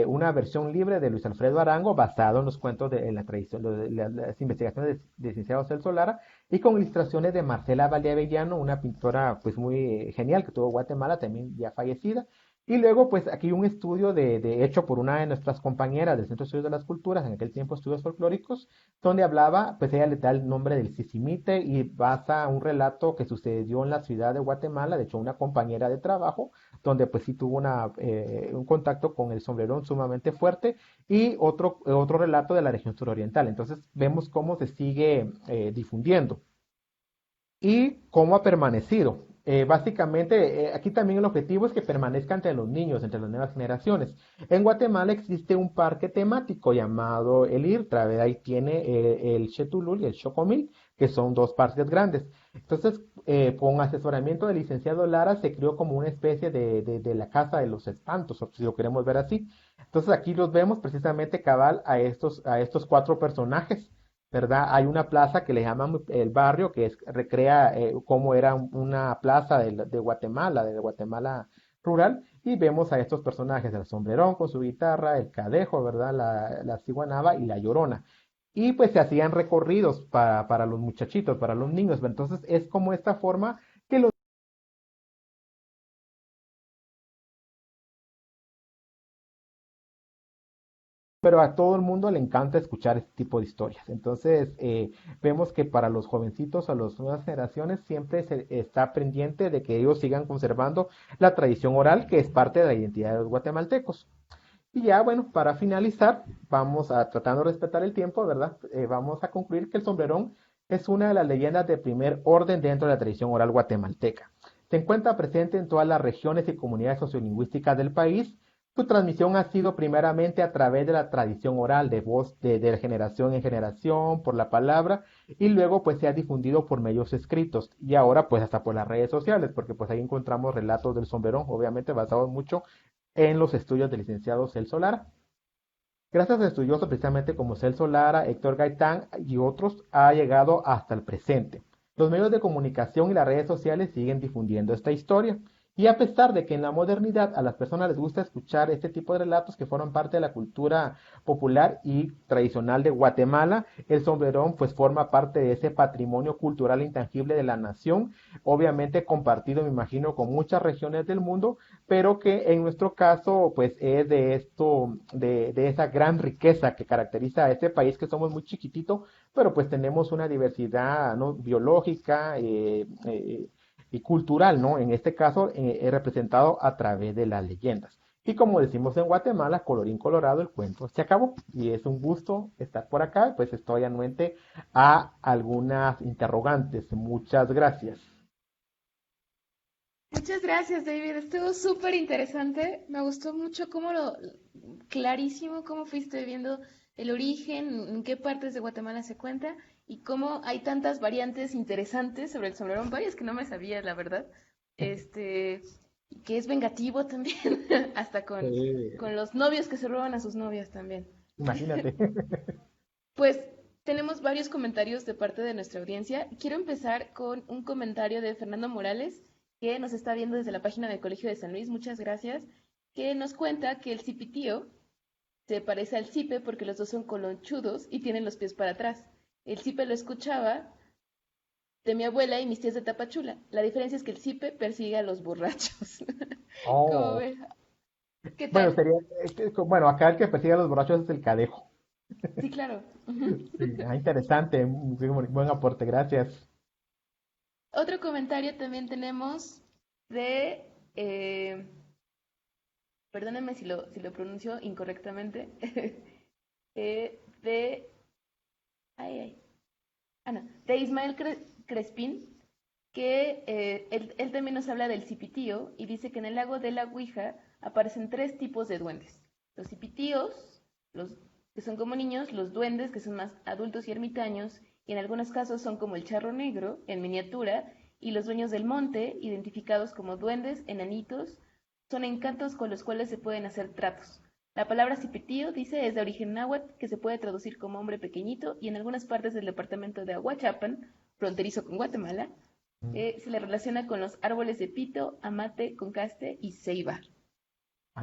una versión libre de Luis Alfredo Arango basado en los cuentos en la tradición, las investigaciones de licenciado Celso Lara y con ilustraciones de Marcela Valdeavellano, una pintora pues muy genial que tuvo Guatemala, también ya fallecida. Y luego, pues aquí un estudio hecho por una de nuestras compañeras del Centro de Estudios de las Culturas, en aquel tiempo Estudios Folclóricos, donde hablaba, pues ella le da el nombre del Sisimite y basa un relato que sucedió en la ciudad de Guatemala, de hecho una compañera de trabajo, donde pues sí tuvo un contacto con el sombrerón sumamente fuerte y otro relato de la región suroriental. Entonces vemos cómo se sigue difundiendo y cómo ha permanecido. Básicamente, aquí también el objetivo es que permanezca entre los niños, entre las nuevas generaciones. En Guatemala existe un parque temático llamado el IRTRA, ¿verdad? Ahí tiene el Chetulul y el Chocomil, que son dos parques grandes. Entonces, con asesoramiento del licenciado Lara, se creó como una especie de la Casa de los Espantos, si lo queremos ver así. Entonces, aquí los vemos precisamente cabal a estos cuatro personajes. ¿Verdad? Hay una plaza que le llaman el barrio, que recrea cómo era una plaza de Guatemala rural, y vemos a estos personajes, el sombrerón con su guitarra, el cadejo, ¿verdad? La ciguanaba y la llorona. Y pues se hacían recorridos para los muchachitos, para los niños. Entonces es como esta forma que los pero a todo el mundo le encanta escuchar este tipo de historias. Entonces, vemos que para los jovencitos, a las nuevas generaciones, siempre se está pendiente de que ellos sigan conservando la tradición oral, que es parte de la identidad de los guatemaltecos. Y ya, bueno, para finalizar, vamos a, tratando de respetar el tiempo, ¿verdad? Vamos a concluir que el sombrerón es una de las leyendas de primer orden dentro de la tradición oral guatemalteca. Se encuentra presente en todas las regiones y comunidades sociolingüísticas del país. Su transmisión ha sido primeramente a través de la tradición oral, de voz de generación en generación, por la palabra, y luego pues se ha difundido por medios escritos, y ahora pues hasta por las redes sociales, porque pues ahí encontramos relatos del sombrerón, obviamente basados mucho en los estudios del licenciado Celso Lara. Gracias a estudiosos precisamente como Celso Lara, Héctor Gaitán y otros, ha llegado hasta el presente. Los medios de comunicación y las redes sociales siguen difundiendo esta historia. Y a pesar de que en la modernidad a las personas les gusta escuchar este tipo de relatos que fueron parte de la cultura popular y tradicional de Guatemala, el sombrerón pues forma parte de ese patrimonio cultural intangible de la nación, obviamente compartido me imagino con muchas regiones del mundo, pero que en nuestro caso pues es de esa gran riqueza que caracteriza a este país que somos muy chiquitito, pero pues tenemos una diversidad, ¿no? Biológica y cultural, ¿no? En este caso es representado a través de las leyendas. Y como decimos en Guatemala, colorín colorado, el cuento se acabó. Y es un gusto estar por acá, pues estoy anuente a algunas interrogantes. Muchas gracias. Muchas gracias, David. Estuvo súper interesante. Me gustó mucho clarísimo cómo fuiste viendo el origen, en qué partes de Guatemala se cuenta y cómo hay tantas variantes interesantes sobre el sombrerón, varias que no me sabía, la verdad. Este, y que es vengativo también, hasta Sí, con los novios que se roban a sus novias también. imagínate. Pues tenemos varios comentarios de parte de nuestra audiencia. Quiero empezar con un comentario de Fernando Morales, que nos está viendo desde la página del Colegio de San Luis. Muchas gracias. Que nos cuenta que el cipitío se parece al cipe porque los dos son colonchudos y tienen los pies para atrás. El cipe lo escuchaba de mi abuela y mis tías de Tapachula. La diferencia es que el cipe persigue a los borrachos. ¿Cómo Oh, ves? ¿Qué bueno, tal? sería, bueno, acá el que persigue a los borrachos es el cadejo. Sí, claro. Ujú. Sí, interesante, buen aporte, gracias. Otro comentario también tenemos de eh, perdónenme si lo pronuncio incorrectamente, de, ay, ay, de Ismael Crespín, que él también nos habla del cipitío y dice que en el lago de la Ouija aparecen tres tipos de duendes. Los cipitíos, los que son como niños, los duendes, que son más adultos y ermitaños, y en algunos casos son como el charro negro, en miniatura, y los dueños del monte, identificados como duendes, enanitos, son encantos con los cuales se pueden hacer tratos. La palabra cipitío, dice, es de origen náhuatl, que se puede traducir como hombre pequeñito, y en algunas partes del departamento de Aguachapan, fronterizo con Guatemala, se le relaciona con los árboles de pito, amate, concaste y ceiba.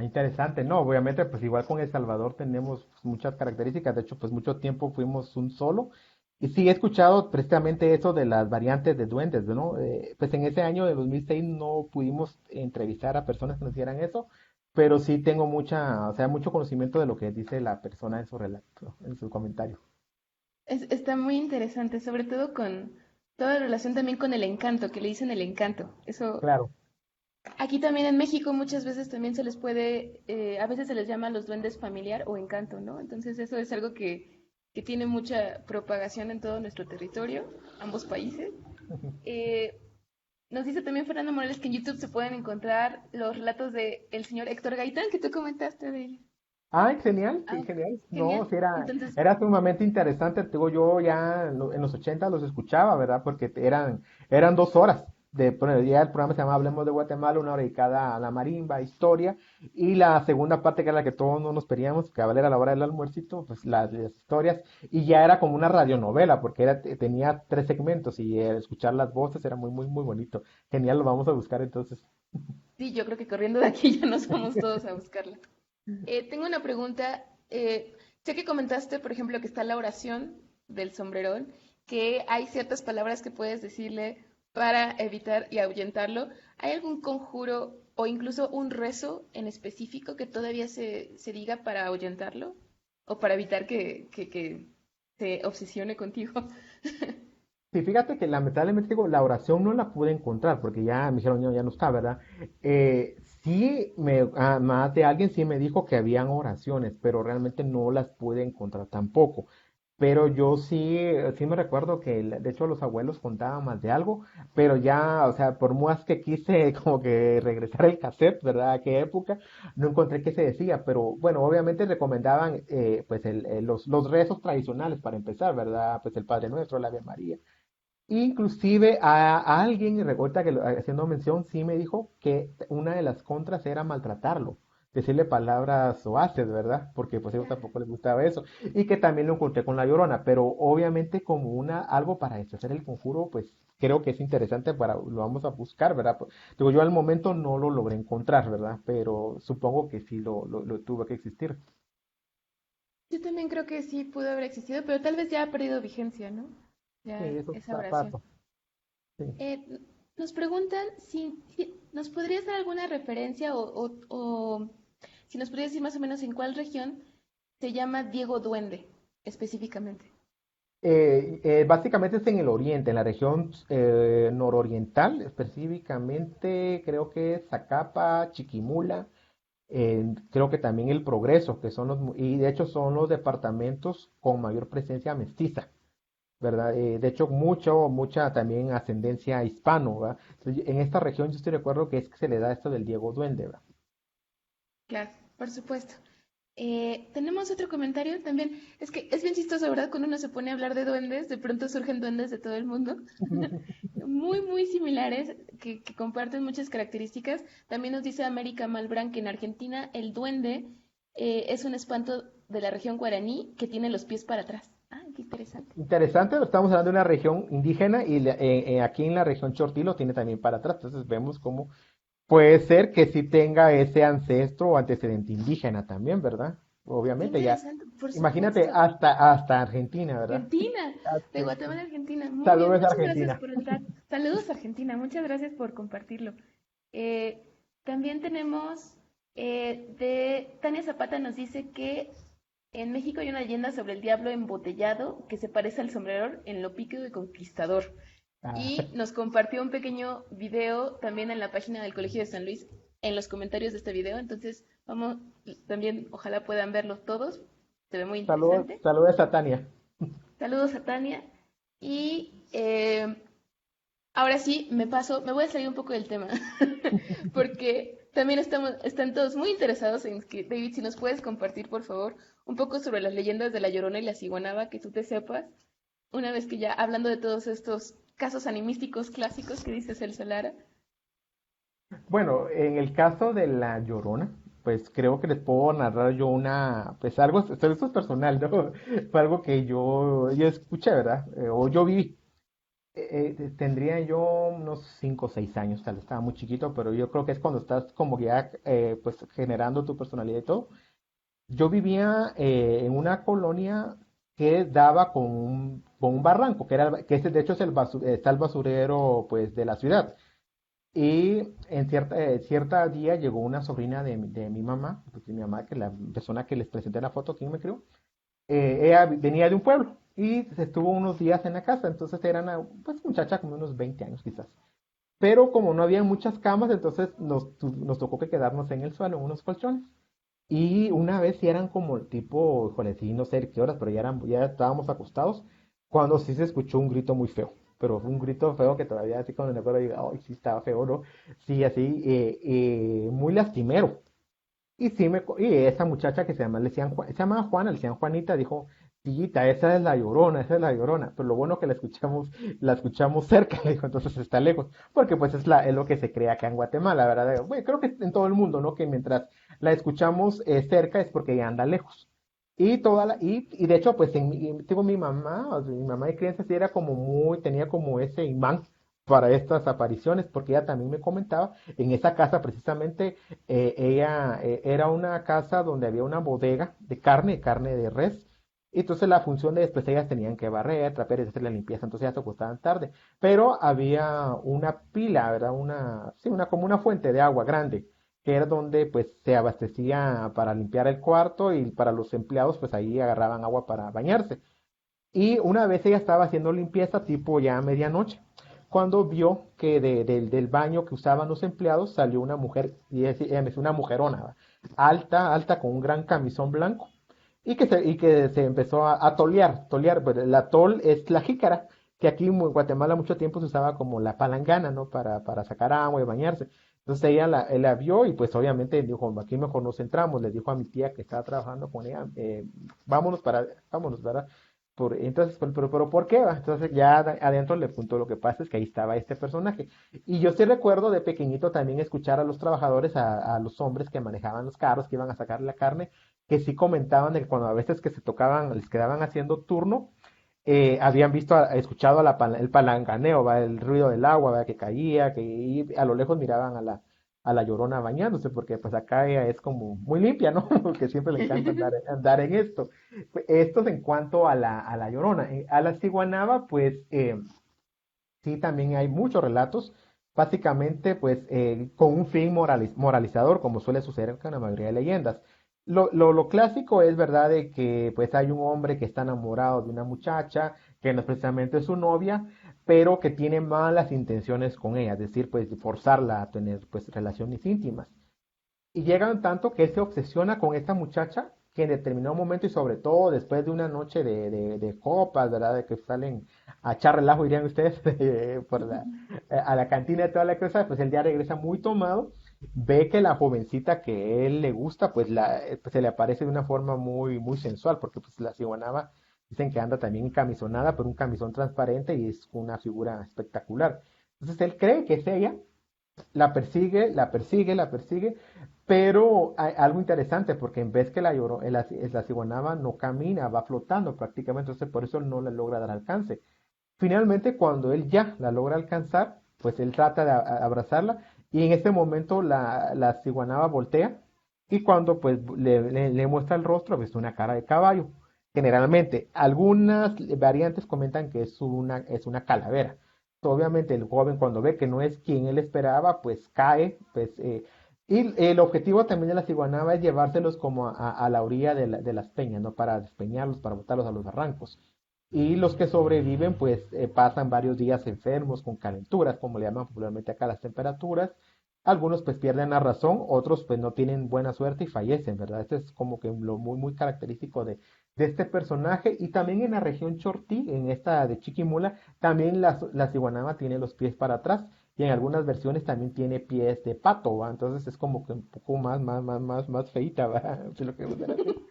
Interesante, no, obviamente, pues igual con El Salvador tenemos pues, muchas características, de hecho, pues mucho tiempo fuimos un solo, y sí he escuchado precisamente eso de las variantes de duendes, ¿no? Pues en ese año de 2006 no pudimos entrevistar a personas que nos hicieran eso, pero sí tengo o sea, mucho conocimiento de lo que dice la persona en su relato, en su comentario. Está muy interesante, sobre todo con toda la relación también con el encanto, que le dicen el encanto. Eso, Claro. aquí también en México muchas veces también se les puede, a veces se les llama los duendes familiar o encanto, ¿no? Entonces eso es algo que tiene mucha propagación en todo nuestro territorio, ambos países. Eh, Nos dice también Fernando Morales que en YouTube se pueden encontrar los relatos de el señor Héctor Gaitán, que tú comentaste de él. Genial, Ah, genial. No, genial. sí Entonces, era sumamente interesante. Te digo, yo ya en los 80 los escuchaba, ¿verdad? Porque eran 2 horas. Bueno, ya el programa se llama Hablemos de Guatemala, 1 hora dedicada a la marimba, historia, y la segunda parte, que era la que todos no nos pedíamos, que era la hora del almuercito, pues las historias, y ya era como una radionovela, porque tenía 3 segmentos, y escuchar las voces era muy, muy, muy bonito. Genial, lo vamos a buscar entonces. sí, yo creo que corriendo de aquí ya nos vamos todos a buscarla. Tengo una pregunta. Sé que comentaste, por ejemplo, que está la oración del sombrerón, que hay ciertas palabras que puedes decirle para evitar y ahuyentarlo. ¿Hay algún conjuro o incluso un rezo en específico que todavía se diga para ahuyentarlo? ¿O para evitar que se obsesione contigo? Sí, fíjate que lamentablemente digo, la oración no la pude encontrar porque ya me dijeron, "No, ya no está, ¿verdad?" Sí, más de alguien sí me dijo que habían oraciones, pero realmente no las pude encontrar tampoco. Pero yo sí me recuerdo que, de hecho, los abuelos contaban más de algo, pero ya, o sea, por más que quise como que regresar el cassette, ¿verdad? ¿A qué época? No encontré qué se decía, pero bueno, obviamente recomendaban pues los rezos tradicionales para empezar, ¿verdad? Pues el Padre Nuestro, la Ave María. Inclusive a alguien, recuerda que haciendo mención, sí me dijo que una de las contras era maltratarlo, decirle palabras soaces, ¿verdad? Porque pues a ellos tampoco les gustaba eso. Y que también lo encontré con La Llorona, pero obviamente como algo para deshacer el conjuro, pues creo que es interesante lo vamos a buscar, ¿verdad? Pues, digo, yo al momento no lo logré encontrar, ¿verdad? Pero supongo que sí lo tuvo que existir. Yo también creo que sí pudo haber existido, pero tal vez ya ha perdido vigencia, ¿no? Sí, Ya eso esa oración. paso. Sí. Nos preguntan si nos podrías dar alguna referencia o si nos podrías decir más o menos en cuál región se llama Diego Duende específicamente. Básicamente es en el oriente, en la región nororiental, específicamente creo que es Zacapa, Chiquimula, creo que también El Progreso, y de hecho son los departamentos con mayor presencia mestiza. ¿verdad? De hecho, mucha también ascendencia hispano, ¿verdad? Entonces, en esta región yo estoy de acuerdo que es que se le da esto del Diego Duende, ¿verdad? Claro, por supuesto. Tenemos otro comentario también. Es que es bien chistoso, ¿verdad? Cuando uno se pone a hablar de duendes, de pronto surgen duendes de todo el mundo. Muy, muy similares, que comparten muchas características. También nos dice América Malbrán que en Argentina el duende es un espanto de la región guaraní que tiene los pies para atrás. Ah, qué interesante. Interesante, estamos hablando de una región indígena y aquí en la región Chortí tiene también para atrás, entonces vemos cómo puede ser que sí tenga ese ancestro o antecedente indígena también, ¿verdad? Qué Obviamente, ya, interesante, por imagínate supuesto. hasta Argentina, ¿verdad? Argentina, de Argentina. Guatemala, a Argentina. Muy bien, Saludos a muchas gracias Argentina. por el dato. Saludos Argentina, muchas gracias por compartirlo. Eh, también tenemos de Tania Zapata nos dice que en México hay una leyenda sobre el diablo embotellado que se parece al sombrero en lo pícaro y conquistador. Ah, Y nos compartió un pequeño video también en la página del Colegio de San Luis en los comentarios de este video. Entonces, vamos, también ojalá puedan verlos todos. Se ve muy interesante. saludos a Tania. Saludos a Tania. Y ahora sí, me voy a salir un poco del tema, porque también están todos muy interesados en que, David, si nos puedes compartir, por favor, un poco sobre las leyendas de La Llorona y la Ciguanaba, que tú te sepas, una vez que ya hablando de todos estos casos animísticos clásicos que dice Celso Lara. Bueno, en el caso de La Llorona, pues creo que les puedo narrar yo pues algo, esto es personal, ¿no? Fue algo que yo escuché, ¿verdad? O yo viví. Tendría yo unos 5 o 6 años, tal vez estaba muy chiquito, pero yo creo que es cuando estás como que ya pues generando tu personalidad y todo. Yo vivía en una colonia que daba con un barranco, que ese de hecho es está el basurero pues de la ciudad. Y en cierta día llegó una sobrina de mi mamá, pues, de mi mamá, que la persona que les presenté la foto, ¿quién me crió? Ella venía de un pueblo y estuvo unos días en la casa, entonces era una pues, muchacha como unos 20 años quizás. Pero como no había muchas camas, entonces nos tocó que quedarnos en el suelo, en unos colchones. Y una vez sí eran como el tipo, híjole, sí, no sé qué horas, pero ya estábamos acostados, cuando sí se escuchó un grito muy feo. Pero fue un grito feo que todavía así cuando me acuerdo digo, ay, sí estaba feo, ¿no? Sí, así, muy lastimero. Y esa muchacha que se llamaba Juana, le decían Juanita, dijo, Tillita, esa es la Llorona, esa es la Llorona. Pero lo bueno que la escuchamos cerca, le dijo, entonces está lejos. Porque pues es lo que se cree acá en Guatemala, ¿verdad? Bueno, creo que en todo el mundo, ¿no? Que mientras la escuchamos cerca es porque ella anda lejos. Y de hecho, pues digo, mi mamá, o sea, mi mamá de crianza sí era tenía como ese imán para estas apariciones, porque ella también me comentaba, en esa casa precisamente ella era una casa donde había una bodega de carne de res. Y entonces la función de después ellas tenían que barrer, trapear y hacer la limpieza, entonces ya se acostaban tarde. Pero había una pila, ¿verdad? Sí, como una fuente de agua grande, que era donde pues se abastecía para limpiar el cuarto y para los empleados pues ahí agarraban agua para bañarse. Y una vez ella estaba haciendo limpieza tipo ya a medianoche, cuando vio que del baño que usaban los empleados salió una mujer, y ella me dice una mujerona, ¿va? Alta, alta, con un gran camisón blanco, y que se empezó a tolear, pues, la tol es la jícara, que aquí en Guatemala mucho tiempo se usaba como la palangana, ¿no? Para sacar agua y bañarse. Entonces ella la vio y pues obviamente dijo, aquí mejor nos centramos, le dijo a mi tía que estaba trabajando con ella, vámonos, ¿verdad? Entonces, pero ¿por qué va? Entonces ya adentro le puntó lo que pasa es que ahí estaba este personaje. Y yo sí recuerdo de pequeñito también escuchar a los trabajadores, a los hombres que manejaban los carros, que iban a sacar la carne, que sí comentaban de que cuando a veces que se tocaban, les quedaban haciendo turno, habían escuchado el palanganeo, ¿va? El ruido del agua, ¿va? Que caía, y a lo lejos miraban a la Llorona bañándose, porque pues acá ella es como muy limpia, ¿no? Porque siempre le encanta andar en esto. Esto es en cuanto a la Llorona. A la Ciguanaba, pues sí, también hay muchos relatos, básicamente pues con un fin moralizador, como suele suceder con la mayoría de leyendas. Lo clásico es verdad de que pues hay un hombre que está enamorado de una muchacha, que no es precisamente su novia, pero que tiene malas intenciones con ella, es decir, pues forzarla a tener pues relaciones íntimas. Y llegan tanto que él se obsesiona con esta muchacha que en determinado momento y sobre todo después de una noche de copas, ¿verdad? De que salen a echar relajo, dirían ustedes, a la cantina y toda la cosa, pues él ya regresa muy tomado, ve que la jovencita que él le gusta, pues, pues se le aparece de una forma muy sensual, porque pues la ciguanaba dicen que anda también encamisonada, pero un camisón transparente y es una figura espectacular. Entonces él cree que es ella, la persigue, pero hay algo interesante porque en vez que la ciguanaba no camina, va flotando prácticamente, entonces por eso no le logra dar alcance. Finalmente, cuando él ya la logra alcanzar, pues él trata de abrazarla y en este momento la ciguanaba voltea y cuando pues le muestra el rostro, ves una cara de caballo. Generalmente, algunas variantes comentan que es una calavera. Obviamente el joven cuando ve que no es quien él esperaba, pues cae, y el objetivo también de la ciguanaba es llevárselos como a la orilla de las peñas, ¿no? Para despeñarlos, para botarlos a los barrancos. Y los que sobreviven, pues pasan varios días enfermos con calenturas, como le llaman popularmente acá las temperaturas. Algunos pues pierden la razón, otros pues no tienen buena suerte y fallecen, ¿verdad? Esto es como que lo muy característico de este personaje. Y también en la región Chortí, en esta de Chiquimula, también la ciguanaba tiene los pies para atrás y en algunas versiones también tiene pies de pato, ¿va? Entonces es como que un poco más feita, ¿va? Si lo queremos ver así.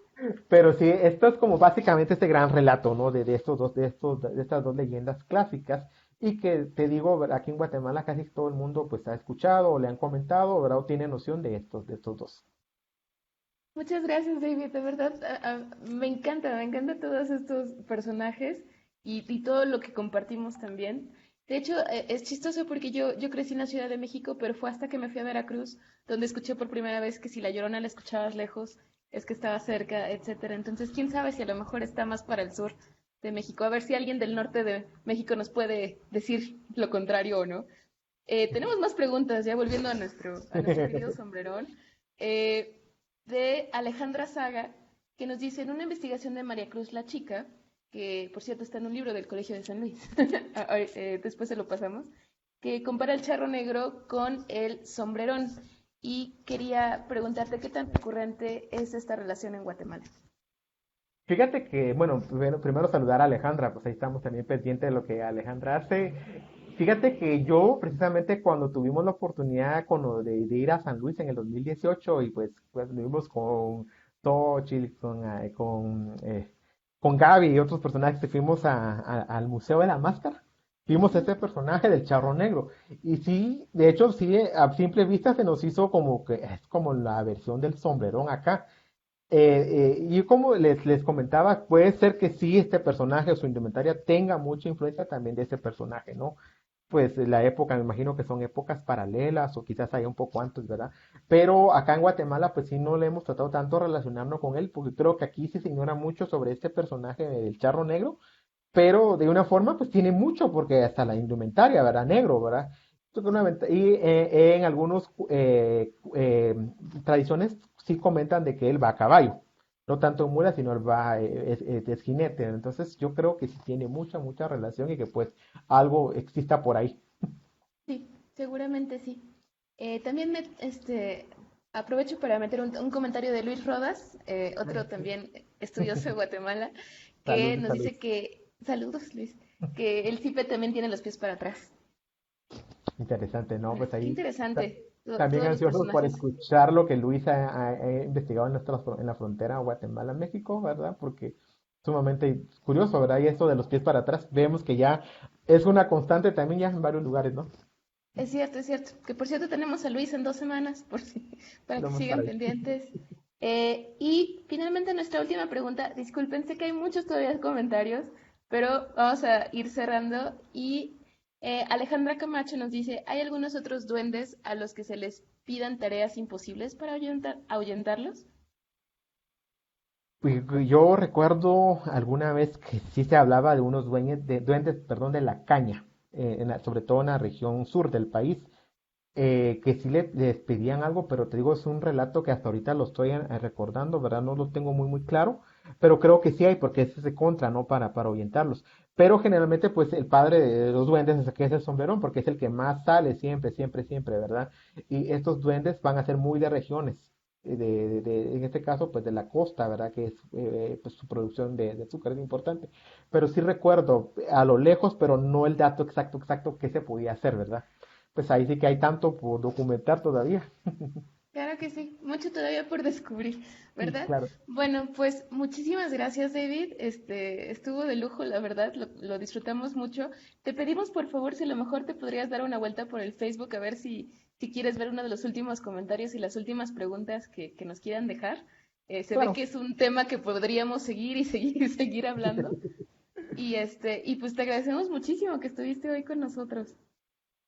Pero sí, esto es como básicamente este gran relato, ¿no? De estas dos leyendas clásicas y que te digo, ¿verdad? Aquí en Guatemala casi todo el mundo pues ha escuchado o le han comentado, ¿verdad? O tiene noción de estos dos. Muchas gracias, David. De verdad, me encantan todos estos personajes y todo lo que compartimos también. De hecho, es chistoso porque yo crecí en la Ciudad de México, pero fue hasta que me fui a Veracruz donde escuché por primera vez que si La Llorona la escuchabas lejos, es que estaba cerca, etcétera. Entonces, quién sabe si a lo mejor está más para el sur de México. A ver si alguien del norte de México nos puede decir lo contrario o no. Tenemos más preguntas, ya volviendo a nuestro querido sombrerón. Eh, de Alejandra Saga, que nos dice en una investigación de María Cruz la Chica, que por cierto está en un libro del Colegio de San Luis, después se lo pasamos, que compara el charro negro con el sombrerón. Y quería preguntarte qué tan recurrente es esta relación en Guatemala. Fíjate que, bueno, primero saludar a Alejandra, pues ahí estamos también pendientes de lo que Alejandra hace. Fíjate que yo, precisamente cuando tuvimos la oportunidad de ir a San Luis en el 2018 y pues estuvimos con Xochitl, con Gaby y otros personajes que fuimos al Museo de la Máscara, vimos este personaje del Charro Negro. Y sí, de hecho, sí, a simple vista se nos hizo como que es como la versión del sombrerón acá. Y como les comentaba, puede ser que sí este personaje o su indumentaria tenga mucha influencia también de ese personaje, ¿no? Pues la época, me imagino que son épocas paralelas o quizás haya un poco antes, ¿verdad? Pero acá en Guatemala, pues sí no le hemos tratado tanto relacionarnos con él, porque creo que aquí sí se ignora mucho sobre este personaje del Charro Negro, pero de una forma, pues tiene mucho, porque hasta la indumentaria, ¿verdad? Negro, ¿verdad? Y en algunos tradiciones sí comentan de que él va a caballo, no tanto en mula, sino él va, es jinete. Entonces yo creo que sí tiene mucha relación y que pues algo exista por ahí. Sí, seguramente sí. También aprovecho para meter un comentario de Luis Rodas, otro también estudioso de Guatemala, que Saludos, nos saludos. dice saludos Luis, que el CIPE también tiene los pies para atrás. Interesante, ¿no? Pues Qué ahí interesante, también todos los ansiosos por personajes. escuchar lo que Luis ha investigado en la frontera Guatemala-México, ¿verdad? Porque sumamente curioso, ¿verdad? Y esto de los pies para atrás, vemos que ya es una constante también ya en varios lugares, ¿no? Es cierto, que por cierto tenemos a Luis en 2 semanas, para que Vamos sigan para ahí. pendientes. Y finalmente nuestra última pregunta, disculpen, sé que hay muchos todavía comentarios, pero vamos a ir cerrando. Y Alejandra Camacho nos dice, ¿hay algunos otros duendes a los que se les pidan tareas imposibles para ahuyentarlos? Yo recuerdo alguna vez que sí se hablaba de unos duendes, perdón, de la caña, sobre todo en la región sur del país, que sí les pedían algo, pero te digo, es un relato que hasta ahorita lo estoy recordando, ¿verdad? No lo tengo muy claro, pero creo que sí hay, porque es ese contra, ¿no? Para orientarlos. Pero generalmente, pues el padre de los duendes es el que es el sombrerón, porque es el que más sale siempre, ¿verdad? Y estos duendes van a ser muy de regiones. en este caso, pues de la costa, ¿verdad? Que es, pues su producción de azúcar es importante. Pero sí recuerdo a lo lejos, pero no el dato exacto que se podía hacer, ¿verdad? Pues ahí sí que hay tanto por documentar todavía. Claro que sí, mucho todavía por descubrir, Sí, ¿verdad? claro. Bueno, pues muchísimas gracias, David. Estuvo de lujo, la verdad, lo disfrutamos mucho. Te pedimos, por favor, si a lo mejor te podrías dar una vuelta por el Facebook a ver si quieres ver uno de los últimos comentarios y las últimas preguntas que nos quieran dejar. Se ve Claro. que es un tema que podríamos seguir y seguir y seguir hablando. Y pues te agradecemos muchísimo que estuviste hoy con nosotros.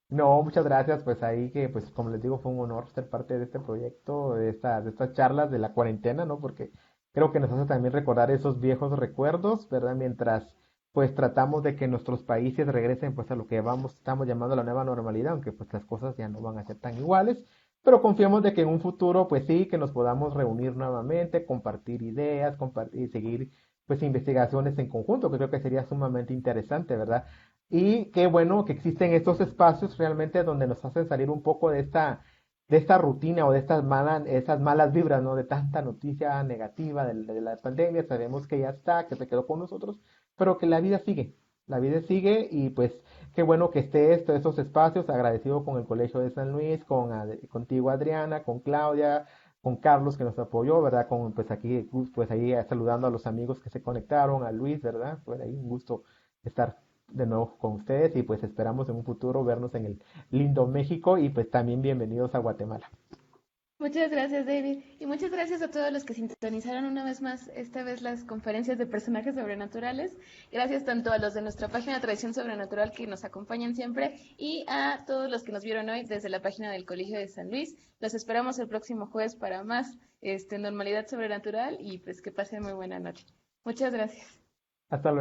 No, muchas gracias. Pues ahí que, pues como les digo, fue un honor ser parte de este proyecto, de estas charlas de la cuarentena, ¿no? Porque creo que nos hace también recordar esos viejos recuerdos, ¿verdad? Mientras, pues tratamos de que nuestros países regresen, pues a lo que estamos llamando la nueva normalidad, aunque pues las cosas ya no van a ser tan iguales. Pero confiamos de que en un futuro, pues sí, que nos podamos reunir nuevamente, compartir ideas, compartir y seguir, pues investigaciones en conjunto, que creo que sería sumamente interesante, ¿verdad? Y qué bueno que existen estos espacios realmente donde nos hacen salir un poco de esta rutina o de esas malas vibras, ¿no? De tanta noticia negativa de la pandemia. Sabemos que ya está, que se quedó con nosotros, pero que la vida sigue. La vida sigue y pues qué bueno que esté estos espacios. Agradecido con el Colegio de San Luis, contigo Adriana, con Claudia, con Carlos que nos apoyó, ¿verdad? Con pues aquí, pues ahí saludando a los amigos que se conectaron, a Luis, ¿verdad? Fue ahí un gusto estar de nuevo con ustedes y pues esperamos en un futuro vernos en el lindo México y pues también bienvenidos a Guatemala. Muchas gracias, David. Y muchas gracias a todos los que sintonizaron una vez más, esta vez las conferencias de personajes sobrenaturales. Gracias tanto a los de nuestra página Tradición Sobrenatural que nos acompañan siempre y a todos los que nos vieron hoy desde la página del Colegio de San Luis. Los esperamos el próximo jueves para más normalidad sobrenatural y pues que pasen muy buena noche. Muchas gracias. Hasta luego.